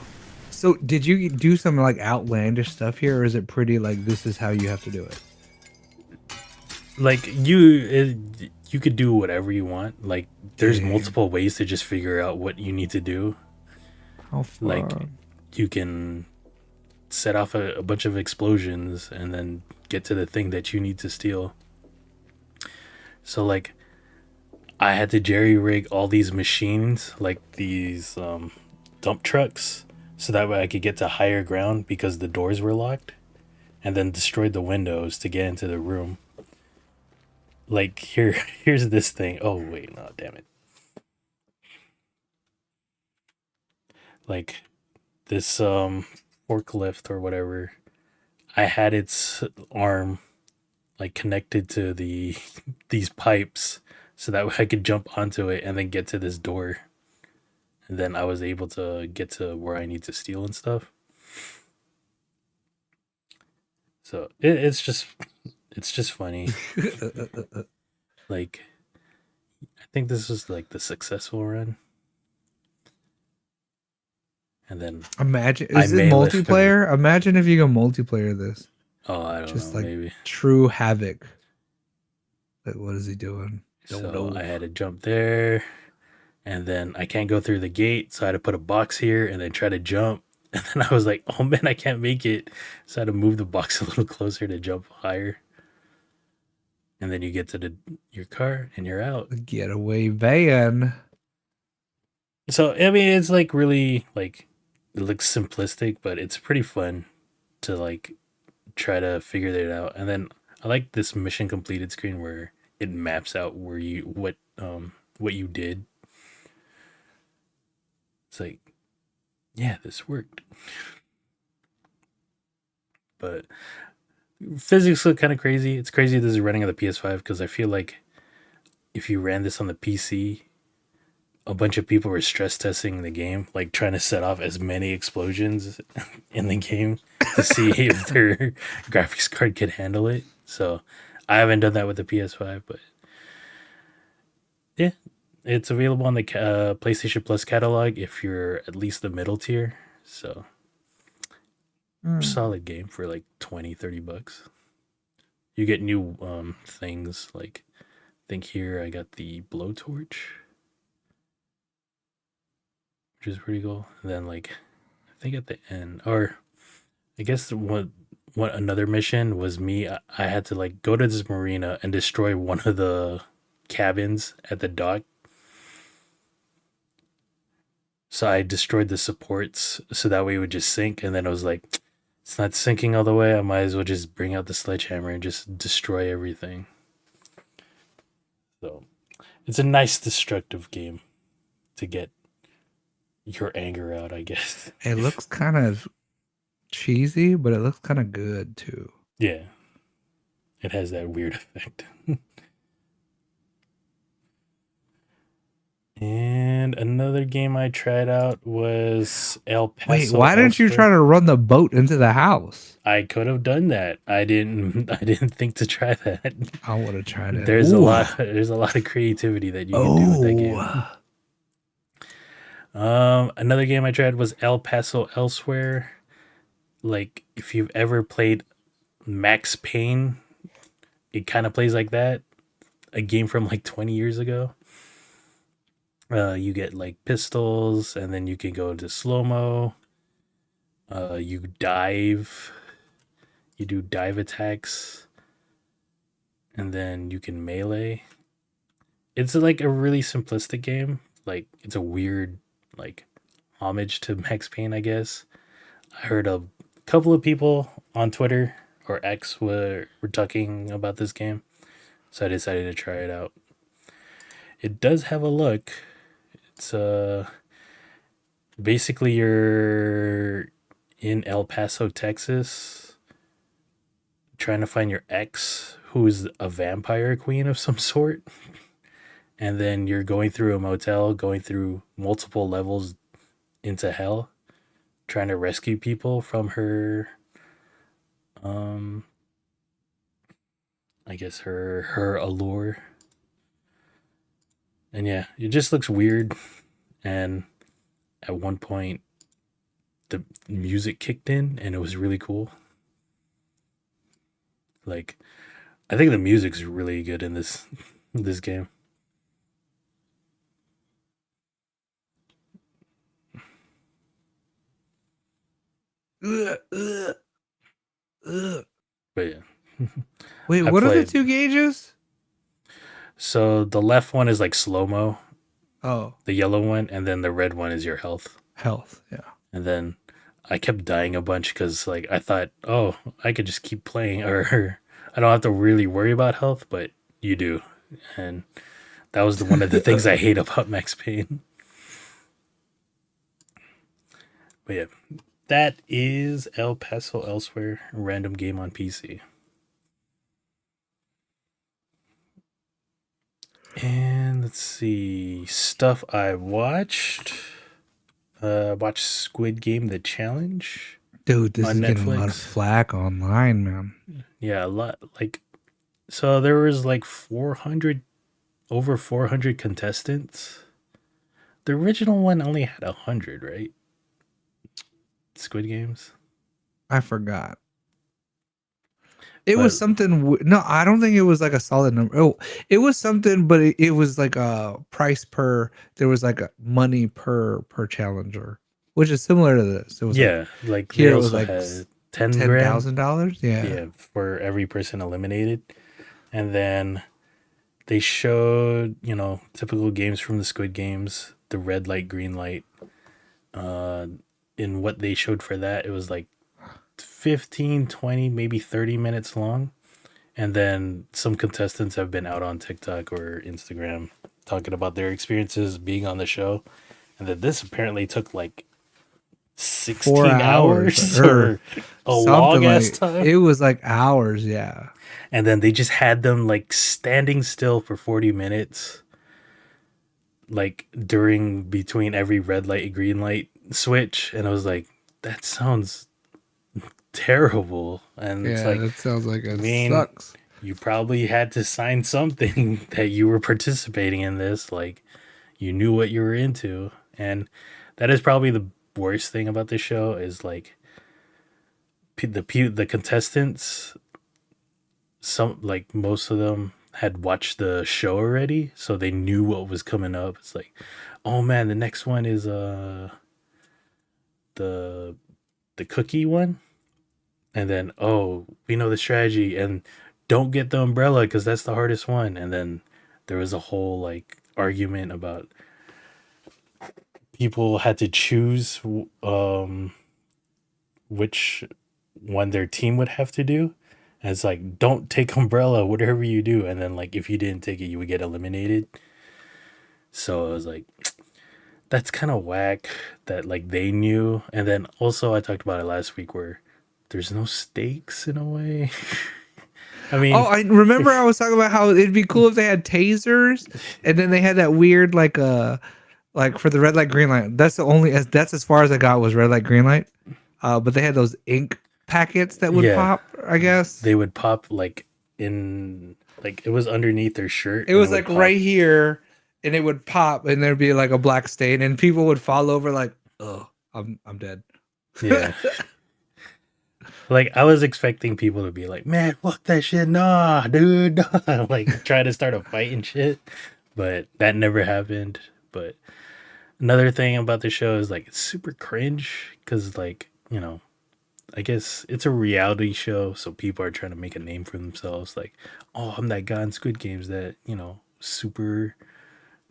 So did you do some like outlandish stuff here, or is it pretty like this is how you have to do it? Like you could do whatever you want. Like there's multiple ways to just figure out what you need to do. How far? Like you can set off a bunch of explosions and then get to the thing that you need to steal. So like I had to jerry rig all these machines, like these dump trucks, so that way I could get to higher ground because the doors were locked, and then destroyed the windows to get into the room. Like here's this thing. Oh wait, no, damn it. Like this forklift or whatever, I had its arm like connected to these pipes so that way I could jump onto it and then get to this door. And then I was able to get to where I need to steal and stuff. So it's just funny. Like I think this is like the successful run. And then imagine is it multiplayer? Imagine if you go multiplayer this. Oh, I don't know. Like maybe true havoc. Like what is he doing? Don't know. I had to jump there, and then I can't go through the gate, so I had to put a box here and then try to jump. And then I was like, "Oh man, I can't make it!" So I had to move the box a little closer to jump higher. And then you get to your car and you're out. The getaway van. So I mean, it's like really like it looks simplistic, but it's pretty fun to like try to figure that out. And then I like this mission completed screen where it maps out where what you did. It's like, yeah, this worked. But physics look kind of crazy. It's crazy this is running on the PS5 because I feel like if you ran this on the PC, a bunch of people were stress testing the game, like trying to set off as many explosions in the game to see if their graphics card could handle it. So I haven't done that with the PS5, but yeah, it's available on the PlayStation Plus catalog if you're at least the middle tier. So solid game for like $20-$30. You get new things like I think here I got the blowtorch, which is pretty cool. And then like I think at the end, or I guess what another mission was me. I had to like go to this marina and destroy one of the cabins at the dock. So I destroyed the supports so that way it would just sink. And then I was like, it's not sinking all the way. I might as well just bring out the sledgehammer and just destroy everything. So it's a nice destructive game to get your anger out, I guess. It looks kind of cheesy, but it looks kind of good too. Yeah. It has that weird effect. And another game I tried out was El Paso. Wait, why didn't you try to run the boat into the house? I could have done that. I didn't think to try that. I would have tried it. There's a lot of creativity that you can do with that game. Another game I tried was El Paso Elsewhere. Like if you've ever played Max Payne, it kind of plays like that. A game from like 20 years ago. You get like pistols, and then you can go to slow-mo. You dive. You do dive attacks. And then you can melee. It's like a really simplistic game. Like it's a weird like homage to Max Payne, I guess. I heard a couple of people on Twitter or X were talking about this game. So I decided to try it out. It does have a look. It's basically you're in El Paso, Texas, trying to find your ex, who is a vampire queen of some sort. And then you're going through a motel, going through multiple levels into hell, trying to rescue people from her I guess her allure. And yeah, it just looks weird. And at one point, the music kicked in, and it was really cool. Like, I think the music's really good in this game. But yeah. Wait, what are the two gauges? So the left one is like slow-mo. Oh. The yellow one, and then the red one is your health. Health, yeah. And then I kept dying a bunch because like I thought, oh, I could just keep playing, or I don't have to really worry about health, but you do. And that was one of the things I hate about Max Payne. But yeah, that is El Paso Elsewhere, a random game on PC. And let's see. Stuff I watched. Watched Squid Game The Challenge. Dude, this on is Netflix. Getting a lot of flack online, man. Yeah, a lot. Like, so there was like 400, over 400 contestants. The original one only had 100, right? Squid Games. I forgot. It was something. No, I don't think it was like a solid number. Oh, it was something, but it was like a price per. There was like a money per challenger, which is similar to this. It was like here they it was also like had $10,000. $10,000. Yeah, for every person eliminated, and then they showed typical games from the Squid Games, the red light, green light. In what they showed for that, it was like 15, 20, maybe 30 minutes long. And then some contestants have been out on TikTok or Instagram talking about their experiences being on the show. And then this apparently took like 16 4 hours or a long ass time. It was like hours, yeah. And then they just had them like standing still for 40 minutes, like during between every red light and green light switch. And I was like, that sounds terrible. And it's like, that sounds like it sucks. You probably had to sign something that you were participating in this, like you knew what you were into. And that is probably the worst thing about this show is like the contestants, some like most of them had watched the show already, so they knew what was coming up. It's like, oh man, the next one is the cookie one. And then, oh, we know the strategy, and don't get the umbrella because that's the hardest one. And then there was a whole like argument about people had to choose which one their team would have to do. And it's like, don't take umbrella, whatever you do. And then like if you didn't take it, you would get eliminated. So I was like, that's kind of whack that like they knew. And then also I talked about it last week where there's no stakes in a way. I mean, I remember I was talking about how it'd be cool if they had tasers, and then they had that weird like for the red light, green light. That's as far as I got was red light, green light. But they had those ink packets that would pop. I guess they would pop like in like it was underneath their shirt. It was like right here, and it would pop, and there'd be like a black stain, and people would fall over like, oh, I'm dead. Yeah. Like, I was expecting people to be like, man, fuck that shit. Nah, dude. Nah. Like, try to start a fight and shit. But that never happened. But another thing about the show is, like, it's super cringe. Because, like, I guess it's a reality show. So people are trying to make a name for themselves. Like, oh, I'm that guy in Squid Games that, super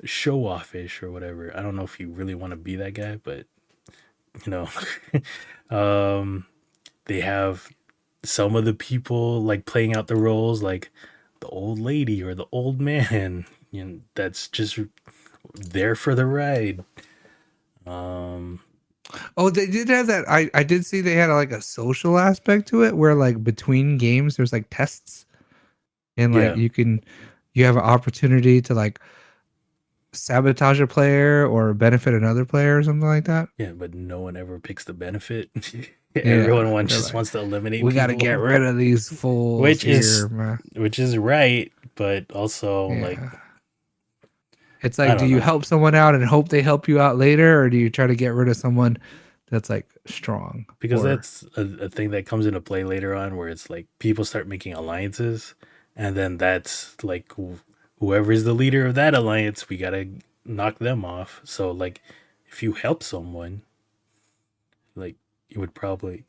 show offish or whatever. I don't know if you really want to be that guy. But, they have some of the people like playing out the roles like the old lady or the old man, that's just there for the ride. Oh, they did have that. I did see they had like a social aspect to it where like between games there's like tests, and like you have an opportunity to like sabotage a player or benefit another player or something like that. Yeah, but no one ever picks the benefit. Everyone just wants to eliminate. We got to get rid of these fools, which is right, but also like it's like, do you help someone out and hope they help you out later, or do you try to get rid of someone that's like strong? Because that's a thing that comes into play later on, where it's like people start making alliances, and then that's like whoever's the leader of that alliance, we gotta knock them off. So like, if you help someone, like, you would probably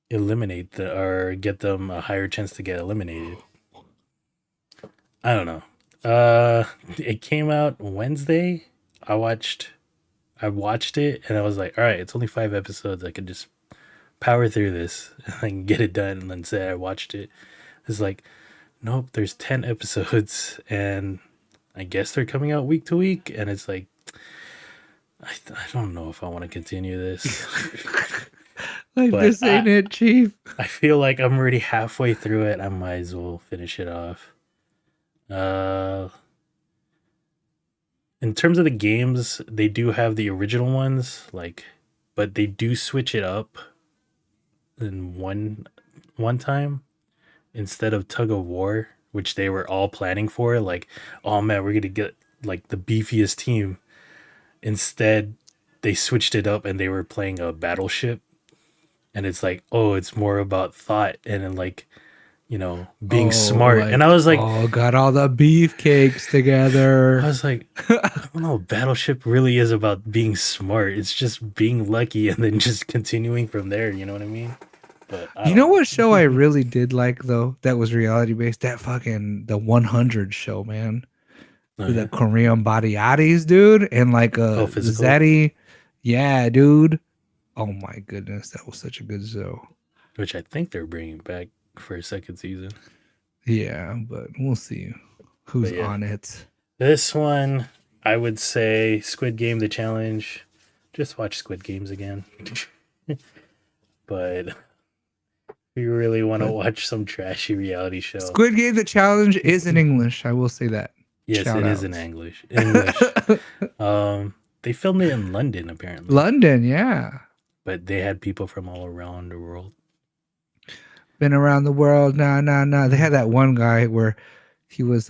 eliminate or get them a higher chance to get eliminated. I don't know. It came out Wednesday. I watched it and I was like, all right, it's only 5 episodes. I could just power through this and I can get it done and then say I watched it. It's like, nope, there's 10 episodes and I guess they're coming out week to week. And it's like, I don't know if I want to continue this. Like, this ain't it, Chief. I feel like I'm already halfway through it. I might as well finish it off. Uh, in terms of the games, they do have the original ones, like, but they do switch it up in one time instead of Tug of War, which they were all planning for. Like, oh man, we're gonna get like the beefiest team. Instead, they switched it up and they were playing a battleship, and it's like, oh, it's more about thought and then like, being Oh, smart. And like, I was like, oh, got all the beefcakes I together. was like, I don't know, Battleship really is about being smart. It's just being lucky and then just continuing from there. You know what I mean? But I You don't know know. what show I really did like though? That was reality based. That fucking the 100 show, man. Oh The yeah. Korean body oddies, dude, and like Oh, the physical, Zaddy. Yeah, dude. Oh my goodness, that was such a good show. which I think they're bringing back for a second season. Yeah, but we'll see who's But yeah, on it. this one I would say Squid Game: The Challenge. Just watch Squid Games again. But if you really want to But watch some trashy reality show, Squid Game the challenge is in English. I will say that. yes, Shout it is in outs. English. English. They filmed it in London apparently, London, yeah. but they had people from all around the world. Been around the world. Nah. They had that one guy where he was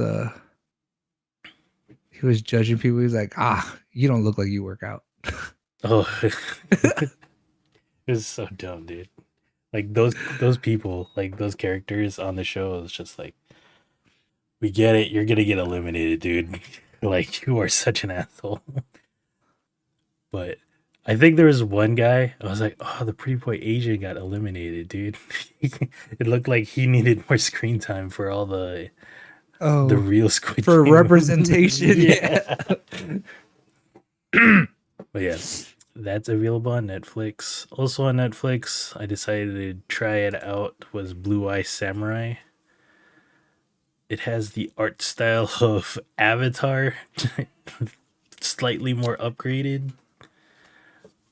he was judging people. He's like, you don't look like you work out. Oh, it's so dumb, dude. Like those people, like those characters on the show, is just like, we get it. You're gonna get eliminated, dude. Like you are such an asshole. But I think there was one guy. I was like, oh, the pretty boy Asian got eliminated, dude. It looked like he needed more screen time for all the Oh, real Squid for Game. representation. Yeah. But yeah, that's available on Netflix. Also on Netflix, I decided to try it out. Was Blue Eye Samurai. It has the art style of Avatar, slightly more upgraded.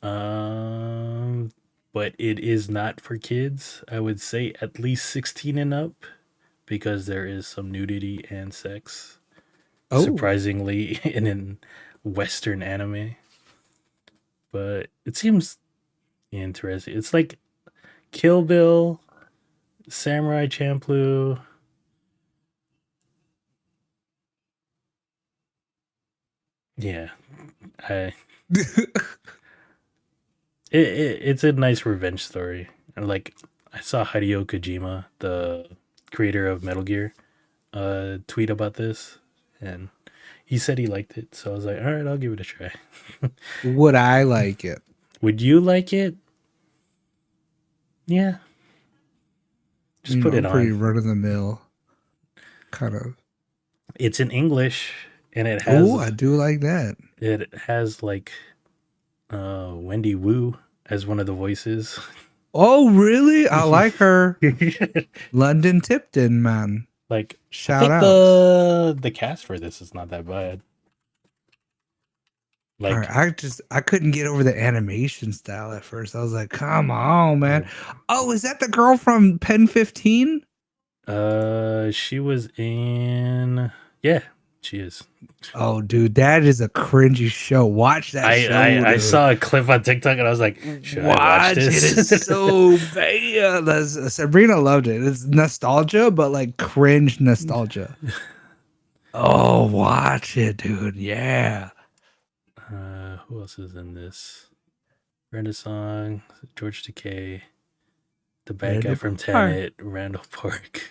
Um, but it is not for kids. I would say at least 16 and up because there is some nudity and sex. Oh, Surprisingly, in an Western anime. But it seems interesting. It's like Kill Bill, Samurai Champloo. Yeah, I it's a nice revenge story. And like I saw Hideo Kojima, the creator of Metal Gear, tweet about this, and he said he liked it. So I was like, all right, I'll give it a try. would I like it? Would you like it? Yeah, just put it I'm pretty on. run of the mill kind of. It's in English, and Oh, I do like that. it has like Wendy Wu as one of the voices. Oh, really? I like her. London Tipton, man. Like, I Shout think out. the cast for this is not that bad. All Like, right, I couldn't get over the animation style at first. I was like, come on, man. Oh, is that the girl from Pen 15? she was in, yeah, she is. Oh, dude, that is a cringy show. Watch that show. I saw a clip on TikTok and I was like, should I watch this? It is so bad. Sabrina loved it. It's nostalgia, but like cringe nostalgia. Oh, watch it, dude. Yeah. Who else is in this? Brenda Song, George Takei, the bad guy from Tenet, Randall Park.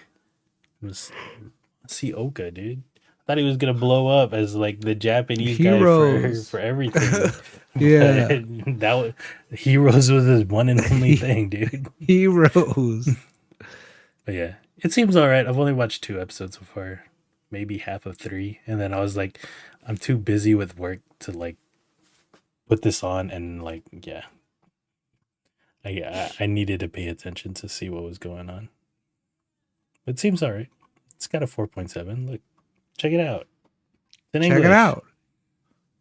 See Oka, dude. I thought he was gonna blow up as like the Japanese Heroes. guy for everything. Yeah. Heroes was his one and only thing, dude. Heroes. But yeah, it seems all right. I've only watched 2 episodes so far, maybe half of 3, and then I was like, I'm too busy with work to like put this on, and like, yeah, I needed to pay attention to see what was going on. It seems all right. It's got a 4.7. Look, check it out. It's in English. Check it out.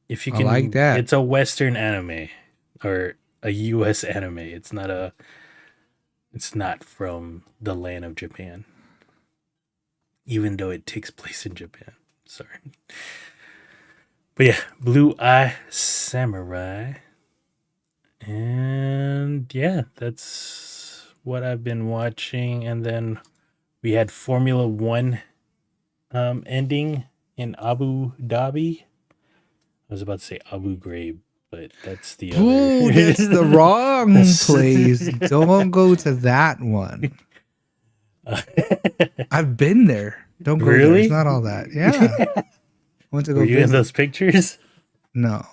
If you can, I like that. It's a Western anime or a US anime. It's not from the land of Japan. even though it takes place in Japan. Sorry. But yeah, Blue Eye Samurai. And yeah, that's what I've been watching. And then we had Formula One ending in Abu Dhabi. I was about to say Abu Ghraib, but that's the other. Ooh, that's the wrong place. Don't go to that one. I've been there. Don't go there. It's not all that. Yeah. I went to go Were you in those pictures? No.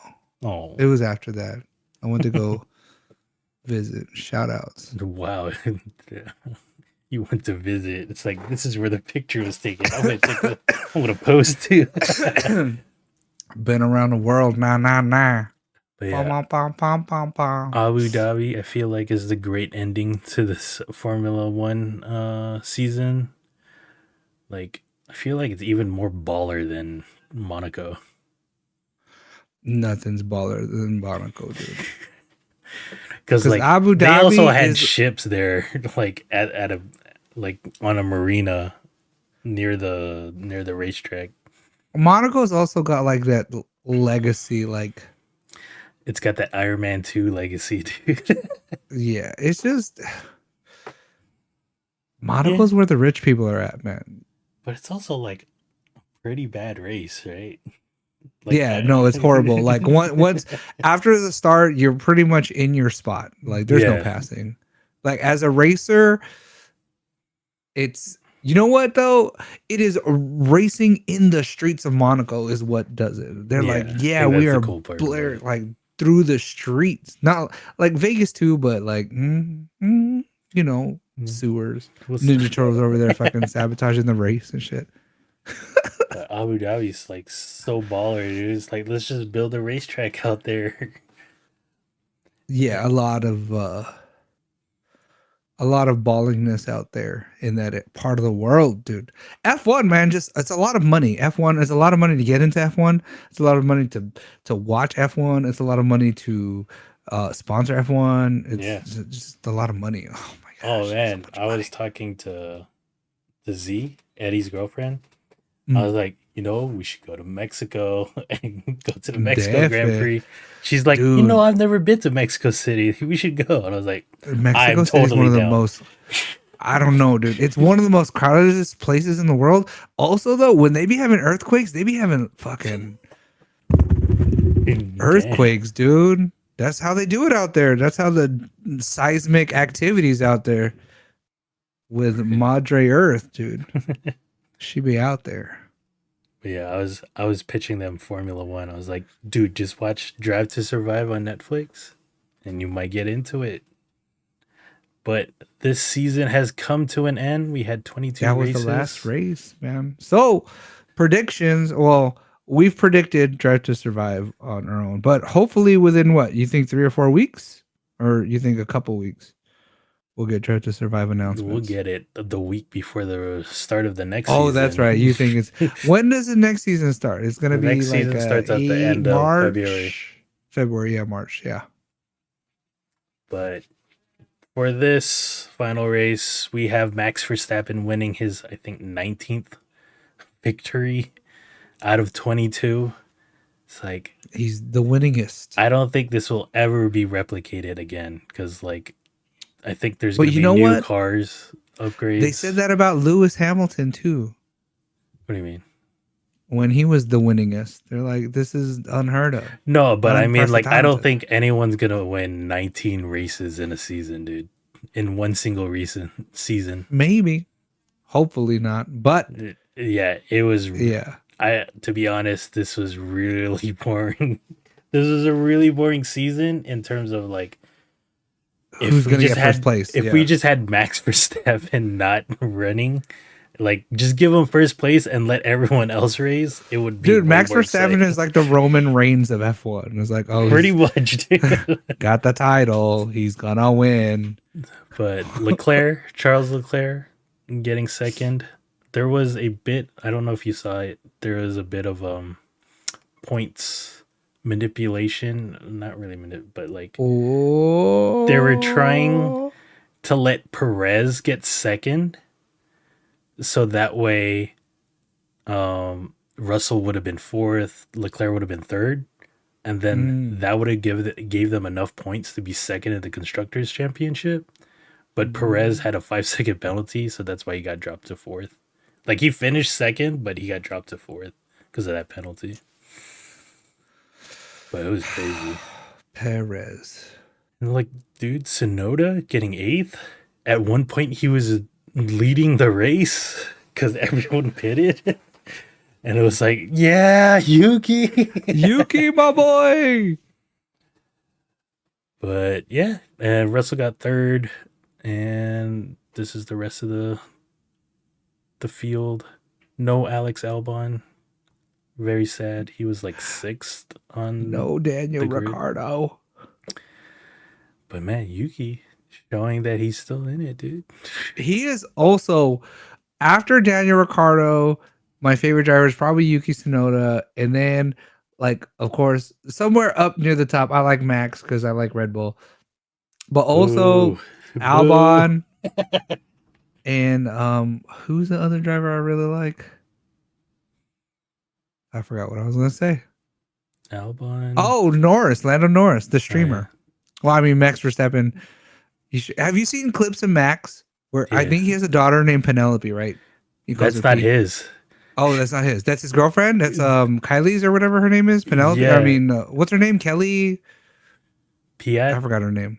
Oh. It was after that. I went to go visit. Shout outs. Wow. You went to visit. It's like, this is where the picture was taken. I'm gonna post too. Been around the world. Nah. But yeah, Abu Dhabi, I feel like, is the great ending to this Formula One season. Like, I feel like it's even more baller than Monaco. Nothing's baller than Monaco, dude. Because like Abu Dhabi, they also had ships there, like at a like on a marina near the racetrack. Monaco's also got like that legacy, like it's got that Iron Man 2 legacy, dude. Yeah, it's just Monaco's where the rich people are at, man. But it's also like a pretty bad race, right? Like, yeah, no, it's horrible. Like once after the start, you're pretty much in your spot. Like there's no passing. Like as a racer, it's, you know what though? It is racing in the streets of Monaco is what does it. They're like, we are cool like through the streets, not like Vegas too, but like you know, sewers. Ninja Turtles over there fucking sabotaging the race and shit. Abu Dhabi's like so baller, dude. It's like, let's just build a racetrack out there. Yeah, a lot of ballingness out there in that part of the world, dude. F1, man, just it's a lot of money. F1 is a lot of money to get into F1. It's a lot of money to watch F1. It's a lot of money to sponsor F1. It's just a lot of money. Oh my gosh. Oh man, I was talking to Z, Eddie's girlfriend. I was like, you know, we should go to Mexico and go to the Mexico Grand Prix. She's like, dude, you know, I've never been to Mexico City. We should go. And I was like, Mexico City is one of the most, I don't know, dude. It's one of the most crowded places in the world. Also, though, when they be having earthquakes, they be having fucking earthquakes, dude. That's how they do it out there. That's how the seismic activities out there with Madre Earth, dude. She be out there. Yeah, I was pitching them Formula One. I was like, dude, just watch Drive to Survive on Netflix and you might get into it. But this season has come to an end. We had 22 races. That was the last race, man. So, predictions. Well, we've predicted Drive to Survive on our own. But hopefully within what? You think 3 or 4 weeks? Or you think a couple weeks? We'll get Drive to Survive announcements. We'll get it the week before the start of the next season. Oh, that's right. You think it's... When does the next season start? It's going to be like... Next season starts at the end of February. February, March, yeah. But for this final race, we have Max Verstappen winning his, I think, 19th victory out of 22. It's like... He's the winningest. I don't think this will ever be replicated again because, like, I think there's going to be new cars upgrades. They said that about Lewis Hamilton too. What do you mean? When he was the winningest, they're like, this is unheard of. No, but I mean, like, I don't think anyone's going to win 19 races in a season, dude. In one single season. Maybe. Hopefully not. But yeah, it was. Yeah. To be honest, this was really boring. This was a really boring season in terms of like, who's going to get first place? If we just had Max Verstappen not running, like just give him first place and let everyone else race, it would be. Dude, Max Verstappen is like the Roman Reigns of F1. It's like, oh, pretty much, dude. Got the title. He's gonna win. But Charles Leclerc, getting second. There was a bit. I don't know if you saw it. There was a bit of points manipulation, not really but like they were trying to let Perez get second so that way Russell would have been fourth, Leclerc would have been third, and then that would have gave them enough points to be second in the Constructors' Championship. But Perez had a 5-second penalty, so that's why he got dropped to fourth. Like, he finished second, but he got dropped to fourth because of that penalty. But it was crazy. Perez. And like, dude, Tsunoda getting eighth. At one point, he was leading the race because everyone pitted. And it was like, yeah, Yuki. Yuki, my boy. But yeah, and Russell got third. And this is the rest of the field. No Alex Albon. Very sad. He was like sixth on. No Daniel Ricciardo. But man, Yuki showing that he's still in it, dude. He is also, after Daniel Ricciardo, my favorite driver is probably Yuki Tsunoda. And then, like, of course, somewhere up near the top, I like Max because I like Red Bull. But also Albon. And who's the other driver I really like? I forgot what I was going to say. Albon. Oh, Norris, Lando Norris, the streamer. Well, I mean, Max Verstappen. Have you seen clips of Max where I think he has a daughter named Penelope, right? That's not his. Oh, that's not his. That's his girlfriend. That's Kylie's or whatever her name is. Penelope. Yeah. I mean, what's her name? Kelly. Piat. I forgot her name.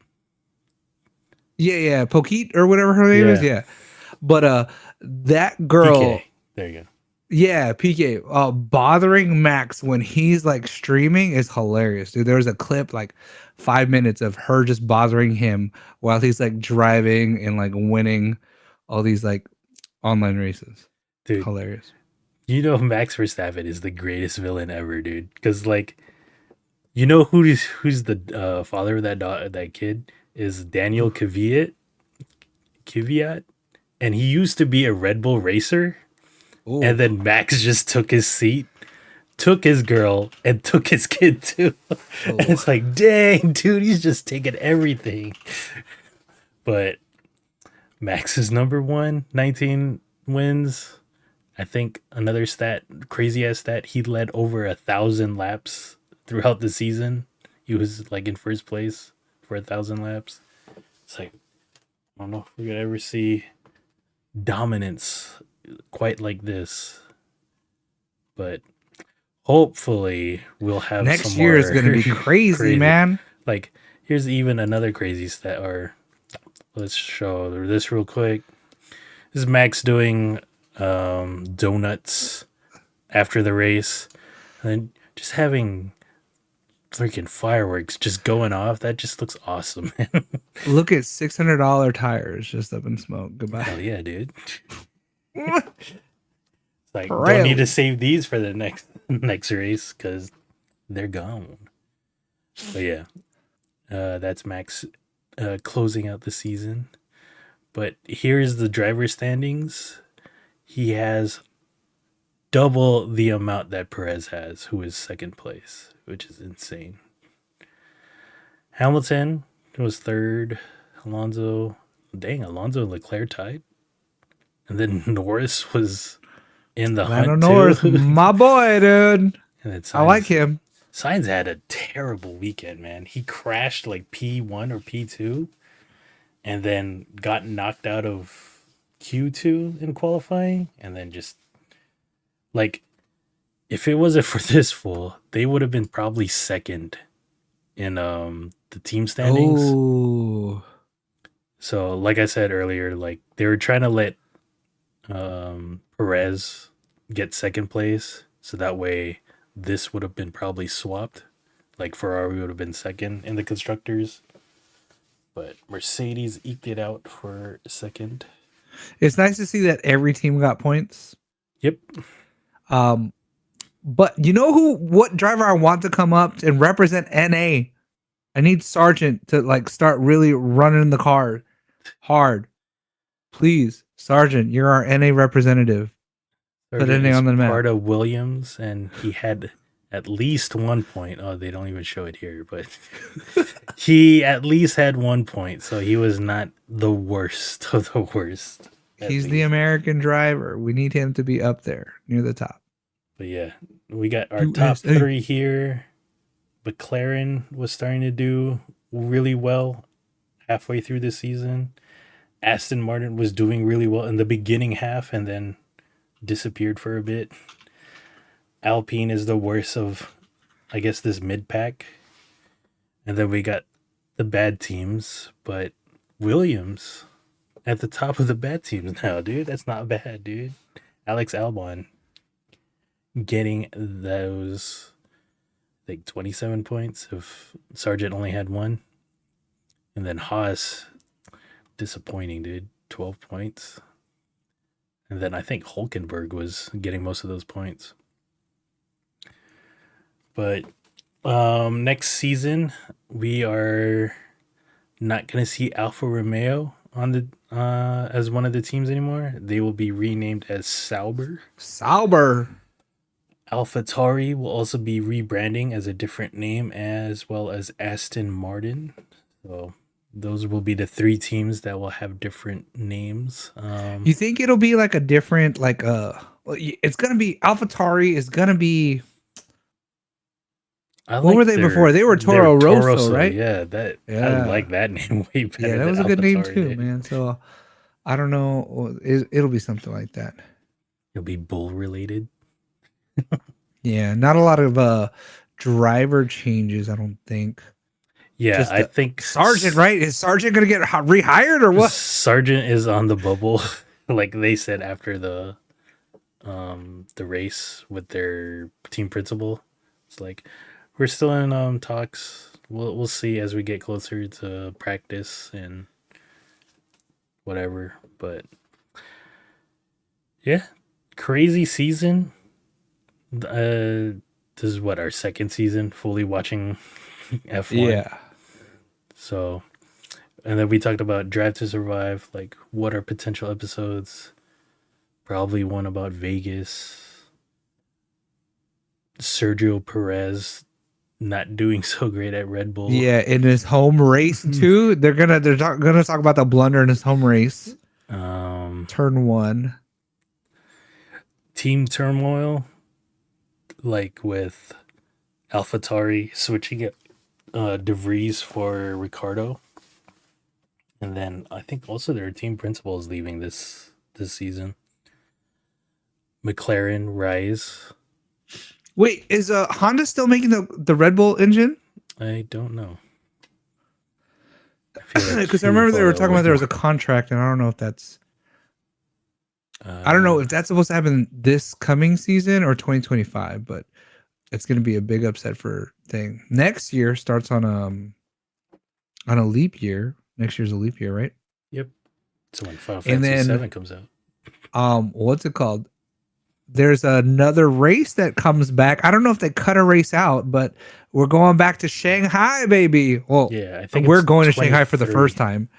Yeah, Pokeet or whatever her name is. Yeah, but that girl. PK. There you go. Yeah, PK. Bothering Max when he's like streaming is hilarious, dude. There was a clip like 5 minutes of her just bothering him while he's like driving and like winning all these like online races. Dude, hilarious. You know, Max Verstappen is the greatest villain ever, dude. Because like, you know who's the father of that kid is Daniel Kvyat, and he used to be a Red Bull racer. Ooh. And then Max just took his seat, took his girl, and took his kid too. And it's like, dang, dude, he's just taking everything. But Max is number one, 19 wins. I think another crazy ass stat, he led over 1,000 laps throughout the season. He was like in first place for 1,000 laps. It's like, I don't know if we're going to ever see dominance quite like this, but hopefully we'll have next year is going to be crazy, man. Like, here's even another crazy stat, or let's show this real quick. This is Max doing donuts after the race, and then just having freaking fireworks just going off. That just looks awesome. Look at $600 tires just up in smoke. Goodbye. Hell yeah, dude. It's like, don't need to save these for the next race because they're gone. But yeah, that's Max closing out the season. But here's the driver standings. He has double the amount that Perez has, who is second place, which is insane. Hamilton was third. Alonso and Leclerc tied. And then Norris was in the hunt Norris, my boy, dude. And I like him. Sainz had a terrible weekend, man. He crashed like P1 or P2 and then got knocked out of Q2 in qualifying. And then just like, if it wasn't for this fool, they would have been probably second in the team standings. Ooh. So like I said earlier, like they were trying to let Perez get second place, so that way this would have been probably swapped. Like Ferrari would have been second in the constructors, but Mercedes eked it out for second. It's nice to see that every team got points. Yep. But you know what driver I want to come up and represent NA? I need Sargent to like start really running the car hard. Please, Sargent, you're our NA representative. Put NA on the map. Part of Williams, and he had at least 1 point. Oh, they don't even show it here, but he at least had 1 point, so he was not the worst of the worst. He's the American driver. We need him to be up there near the top. But yeah, we got our top three here. McLaren was starting to do really well halfway through the season. Aston Martin was doing really well in the beginning half and then disappeared for a bit. Alpine is the worst of, I guess, this mid pack. And then we got the bad teams, but Williams at the top of the bad teams now, dude. That's not bad, dude. Alex Albon getting those, I think, 27 points if Sargent only had one. And then Haas, disappointing, dude. 12 points. And then I think Hulkenberg was getting most of those points. But next season, we are not going to see Alfa Romeo on the as one of the teams anymore. They will be renamed as Sauber. AlphaTauri will also be rebranding as a different name, as well as Aston Martin. So those will be the three teams that will have different names. You think it'll be like a different, like it's gonna be AlphaTauri is gonna be. What were they before? They were Toro Rosso, right? Yeah, I like that name way better. Yeah, that was a good name too, man. So I don't know. It'll be something like that. It'll be bull related. Yeah, not a lot of driver changes, I don't think. Yeah, I think Sargent, right? Is Sargent gonna get rehired or what? Sargent is on the bubble, like they said after the race with their team principal. It's like, we're still in talks. We'll see as we get closer to practice and whatever. But yeah, crazy season. This is what, our second season fully watching F1. Yeah. So, and then we talked about Drive to Survive, like what are potential episodes. Probably one about Vegas. Sergio Perez not doing so great at Red Bull. Yeah, in his home race too. They're gonna talk about the blunder in his home race. Turn 1. Team turmoil, like with AlphaTauri switching it, De Vries for Ricardo, and then I think also their team principal is leaving this season. McLaren rise. Wait, is Honda still making the Red Bull engine? I don't know. Because I remember they were talking about there was a contract, and I don't know if that's. I don't know if that's supposed to happen this coming season or 2025, but it's going to be a big upset for thing. Next year starts on a leap year. Next year's a leap year, right? Yep. So when Final Fantasy 7 comes out. What's it called? There's another race that comes back. I don't know if they cut a race out, but we're going back to Shanghai, baby. Well, yeah, I think we're going to Shanghai for the first time.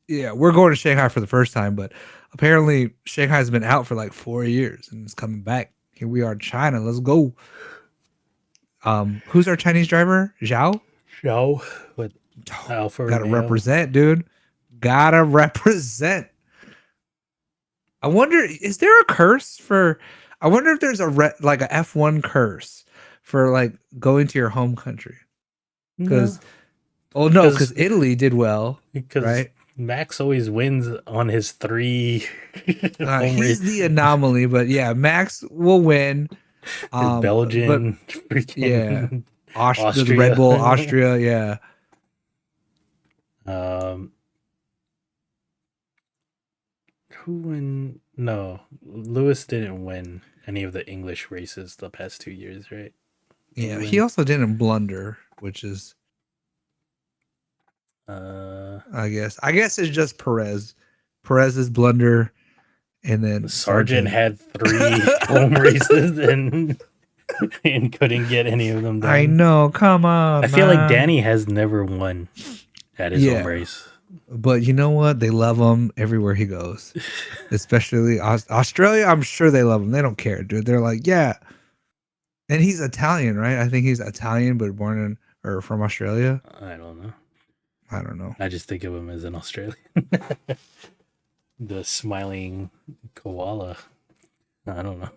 Yeah, we're going to Shanghai for the first time, but apparently Shanghai's been out for like 4 years and it's coming back. Here we are in China. Let's go. Who's our Chinese driver? Zhao with Alfa Gotta Romeo. represent, dude. Gotta represent. I wonder, is there a curse for? I wonder if there's like a F1 curse for like going to your home country. Because, because Italy did well, right? Max always wins on his 3. He's the anomaly, but yeah, Max will win. Belgian, yeah, Austria, Red Bull, Austria, yeah. Who win? No, Lewis didn't win any of the English races the past 2 years, right? Yeah, he also didn't blunder, which is, I guess it's just Perez. Perez's blunder, and then Sargent had 3 home races and couldn't get any of them done. I know, come on. I feel like Danny has never won at his home race. But you know what? They love him everywhere he goes. Especially Australia. I'm sure they love him. They don't care, dude. They're like, yeah. And he's Italian, right? I think he's Italian, but born from Australia. I don't know. I just think of him as an Australian. The smiling koala. I don't know.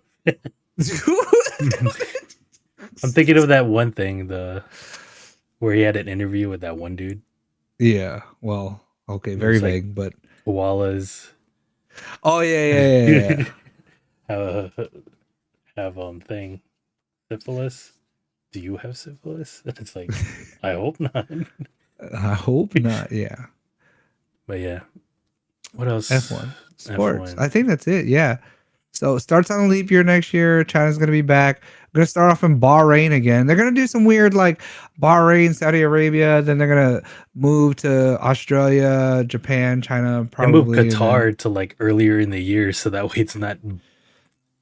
I'm thinking of that one thing, where he had an interview with that one dude. Yeah. Well, okay, very vague, but koalas. Oh yeah. Have thing syphilis. Do you have syphilis? And it's like, I hope not. I hope not. Yeah. But yeah, what else? F1 sports. F1. I think that's it. Yeah. So it starts on a leap year next year. China's going to be back. I'm going to start off in Bahrain again. They're going to do some weird like Bahrain, Saudi Arabia. Then they're going to move to Australia, Japan, China, probably. And move Qatar to like earlier in the year. So that way it's not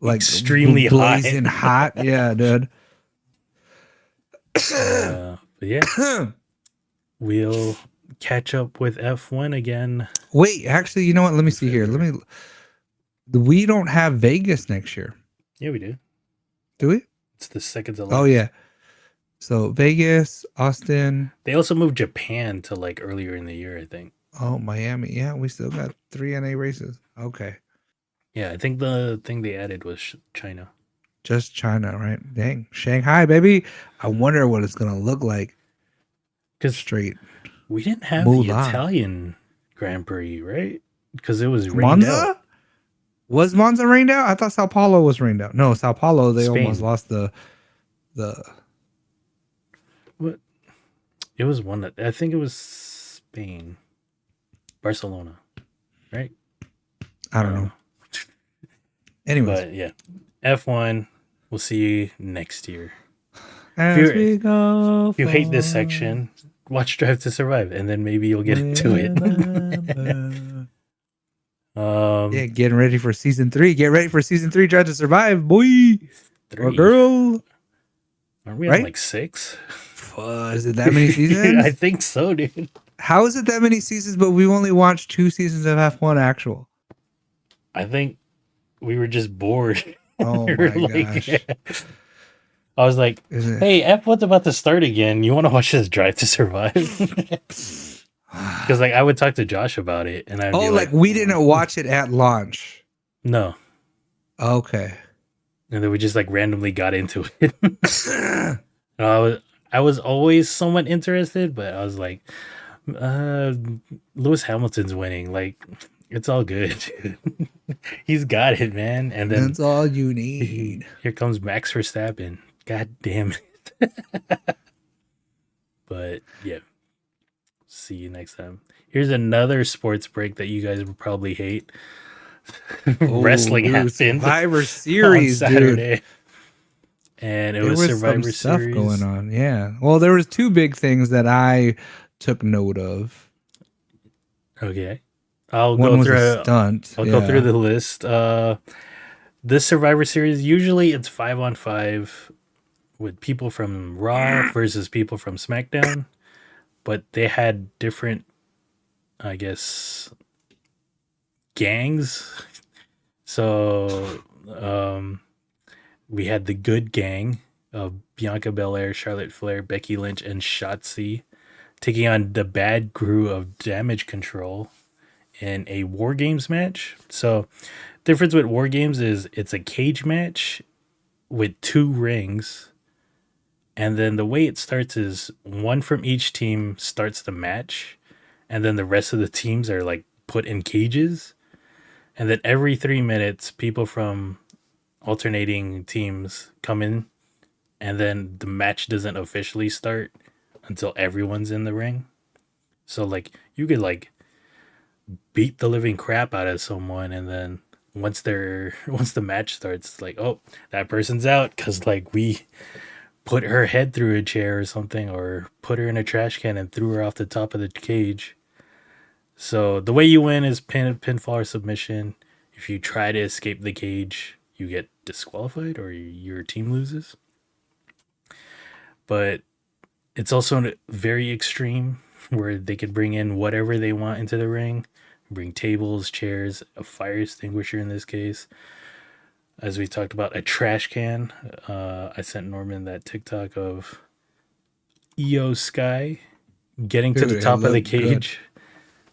like extremely blazing hot. Yeah, dude. But yeah, we'll catch up with F1 again. Wait, actually, you know what? Let me see here. We don't have Vegas next year. Yeah, we do. Do we? It's the second to last. Oh yeah. So Vegas, Austin. They also moved Japan to like earlier in the year, I think. Oh, Miami. Yeah, we still got 3 NA races. Okay. Yeah, I think the thing they added was China. Just China, right? Dang. Shanghai, baby. I wonder what it's going to look like. Because straight. We didn't have the Italian Grand Prix, right? Because it was rained out. Was Monza rained out? I thought Sao Paulo was rained out. No, Sao Paulo, they almost lost the. What? It was one that I think it was Spain, Barcelona, right? I don't know. Anyways, but yeah, F1. We'll see you next year. If you hate this section, watch Drive to Survive, and then maybe you'll get into it. Yeah, getting ready for season 3. Get ready for season 3. Drive to Survive, boy 3. or girl. Aren't we on like 6? Is it that many seasons? I think so, dude. How is it that many seasons? But we've only watched 2 seasons of F1 actual. I think we were just bored. Oh my gosh. Yeah. I was like, hey, F1's about to start again. You want to watch this Drive to Survive? Because like I would talk to Josh about it, and I'd be like, we didn't watch it at launch. No. Okay. And then we just like randomly got into it. I was always somewhat interested, but I was like, Lewis Hamilton's winning. Like, it's all good, dude. He's got it, man. And then that's all you need. Here comes Max Verstappen. God damn it. But yeah. See you next time. Here's another sports break that you guys would probably hate. Wrestling happened. Survivor Series, on Saturday. Dude. And it was Survivor some stuff Series going on. Yeah. Well, there was 2 big things that I took note of. Okay. I'll go through the list. This Survivor Series, usually it's 5-on-5 with people from Raw versus people from SmackDown. But they had different, I guess, gangs. So we had the good gang of Bianca Belair, Charlotte Flair, Becky Lynch, and Shotzi taking on the bad crew of Damage Control in a War Games match. So difference with War Games is it's a cage match with 2 rings. And then the way it starts is one from each team starts the match. And then the rest of the teams are like put in cages. And then every 3 minutes, people from alternating teams come in. And then the match doesn't officially start until everyone's in the ring. So like you could like beat the living crap out of someone. And then once the match starts, it's like, oh, that person's out. Because like we put her head through a chair or something, or put her in a trash can and threw her off the top of the cage. So the way you win is pinfall or submission. If you try to escape the cage, you get disqualified or your team loses. But it's also very extreme, where they could bring in whatever they want into the ring. Bring tables, chairs, a fire extinguisher in this case. As we talked about, a trash can. I sent Norman that TikTok of Io Sky getting to the top of the cage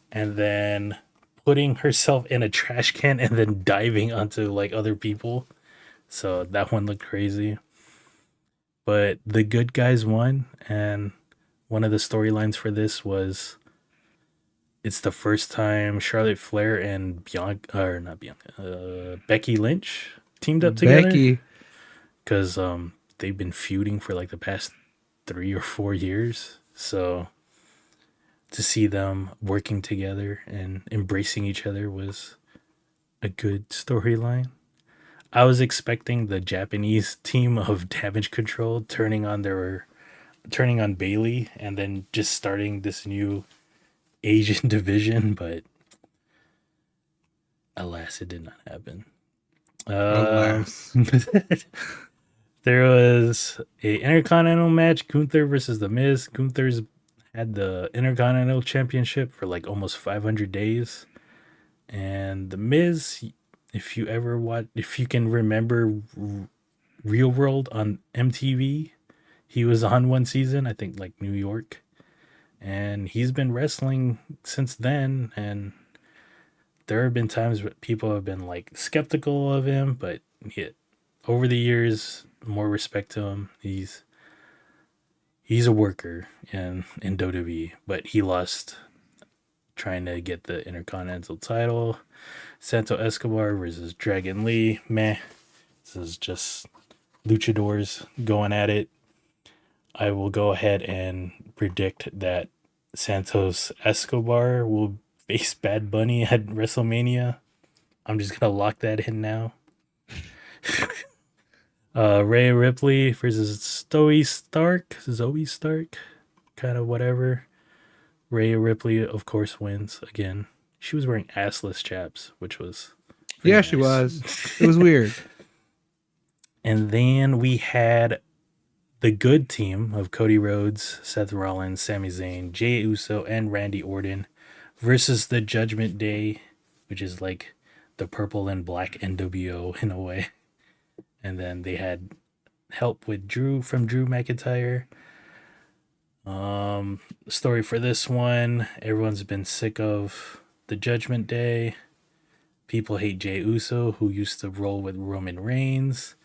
and then putting herself in a trash can and then diving onto like other people So that one looked crazy. But the good guys won, and one of the storylines for this was it's the first time Charlotte Flair and Bianca, or not Bianca, Becky Lynch teamed up together. Becky. Because they've been feuding for like the past 3 or 4 years. So to see them working together and embracing each other was a good storyline. I was expecting the Japanese team of Damage Control turning on Bailey and then just starting this new Asian division, but alas, it did not happen. Alas. There was a Intercontinental match, Gunther versus The Miz. Gunther's had the Intercontinental Championship for like almost 500 days. And The Miz, if you can remember Real World on MTV, he was on one season, I think like New York. And he's been wrestling since then. And there have been times where people have been like skeptical of him, but over the years, more respect to him. He's a worker in WWE, but he lost trying to get the Intercontinental title. Santo Escobar versus Dragon Lee. Meh. This is just luchadors going at it. I will go ahead and predict that Santos Escobar will face Bad Bunny at WrestleMania. I'm just gonna lock that in now. Rhea Ripley versus Zoe Stark, kind of whatever. Rhea Ripley, of course, wins again. She was wearing assless chaps, which was nice. She was. It was weird. And then we had the good team of Cody Rhodes, Seth Rollins, Sami Zayn, Jey Uso, and Randy Orton versus the Judgment Day, which is like the purple and black NWO in a way. And then they had help with Drew McIntyre. Story for this one, everyone's been sick of the Judgment Day. People hate Jey Uso, who used to roll with Roman Reigns.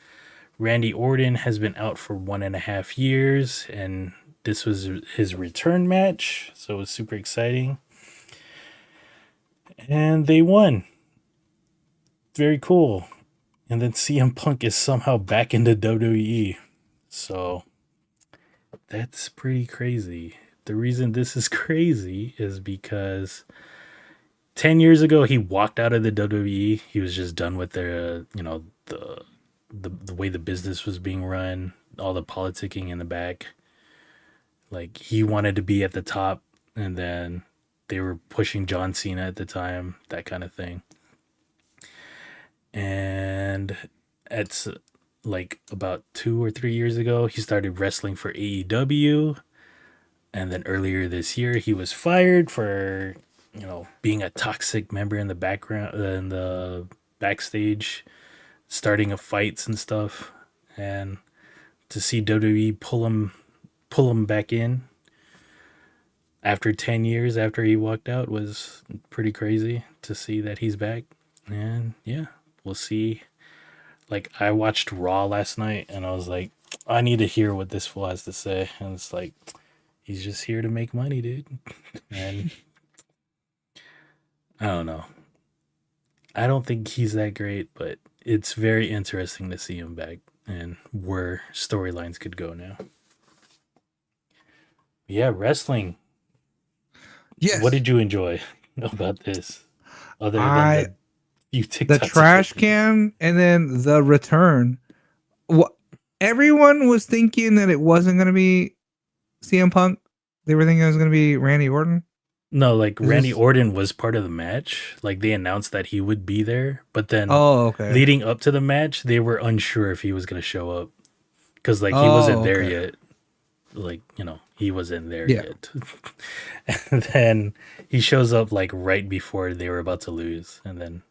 Randy Orton has been out for 1.5 years, and this was his return match, so it was super exciting. And they won. Very cool. And then CM Punk is somehow back into WWE. So that's pretty crazy. The reason this is crazy is because 10 years ago he walked out of the WWE. He was just done with the way the business was being run, all the politicking in the back. Like, he wanted to be at the top, and then they were pushing John Cena at the time, that kind of thing. And it's like about 2 or 3 years ago, he started wrestling for AEW. And then earlier this year, he was fired for, being a toxic member in the background, in the backstage, starting of fights and stuff. And to see WWE pull him back in after 10 years after he walked out was pretty crazy to see that he's back. And yeah, we'll see. Like, I watched Raw last night and I was like, I need to hear what this fool has to say. And it's like, he's just here to make money, dude. And I don't know. I don't think he's that great, but it's very interesting to see him back and where storylines could go now. Yeah, wrestling. Yes. What did you enjoy about this? Other than the trash can and then the return. What everyone was thinking that it wasn't going to be CM Punk. They were thinking it was going to be Randy Orton. No, like Randy Orton was part of the match. Like, they announced that he would be there, but then leading up to the match, they were unsure if he was going to show up because like he wasn't there yet. Like, he wasn't there yet. And then he shows up like right before they were about to lose, and then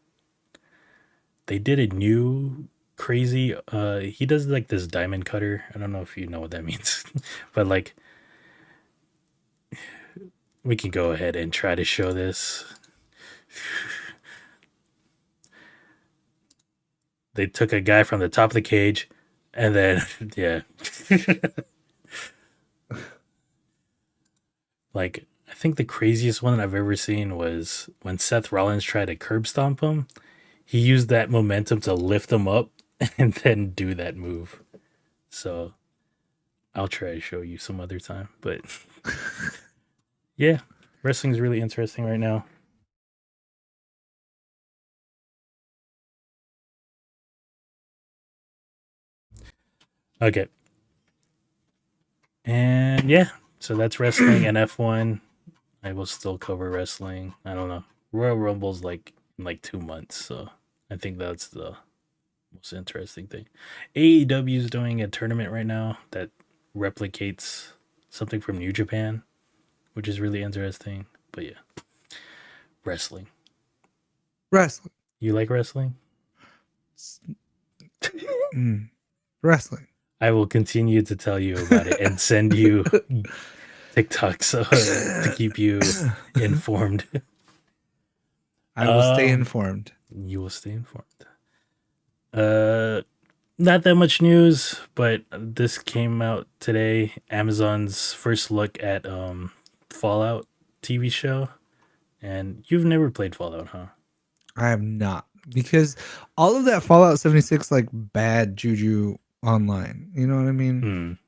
they did a new crazy. He does like this diamond cutter. I don't know if you know what that means, but like, we can go ahead and try to show this. they took a guy from the top of the cage, and then yeah, like I think the craziest one that I've ever seen was when Seth Rollins tried to curb stomp him. He used that momentum to lift him up and then do that move. So I'll try to show you some other time, but yeah, wrestling's really interesting right now. Okay. And yeah, so that's wrestling and F1. I will still cover wrestling. I don't know. Royal Rumble's like in like 2 months, so I think that's the most interesting thing. AEW is doing a tournament right now that replicates something from New Japan, which is really interesting. But yeah, wrestling. Wrestling. You like wrestling? Wrestling. I will continue to tell you about it and send you TikToks to keep you informed. I will stay informed. You will stay informed. Not that much news, but this came out today. Amazon's first look at Fallout TV show. And you've never played Fallout, huh? I have not, because all of that Fallout 76 like bad juju online. You know what I mean?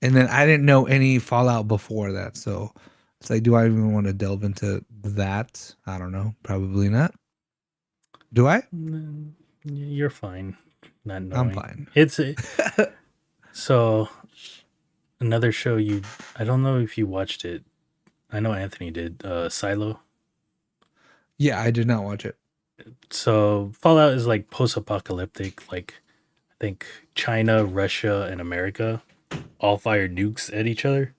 And then I didn't know any Fallout before that, so it's like, do I even want to delve into that? I don't know. Probably not. Do I? You're fine. Not knowing. I'm fine. It's so another show I don't know if you watched it. I know Anthony did. Silo. Yeah, I did not watch it. So Fallout is like post-apocalyptic. Like I think China, Russia, and America all fire nukes at each other.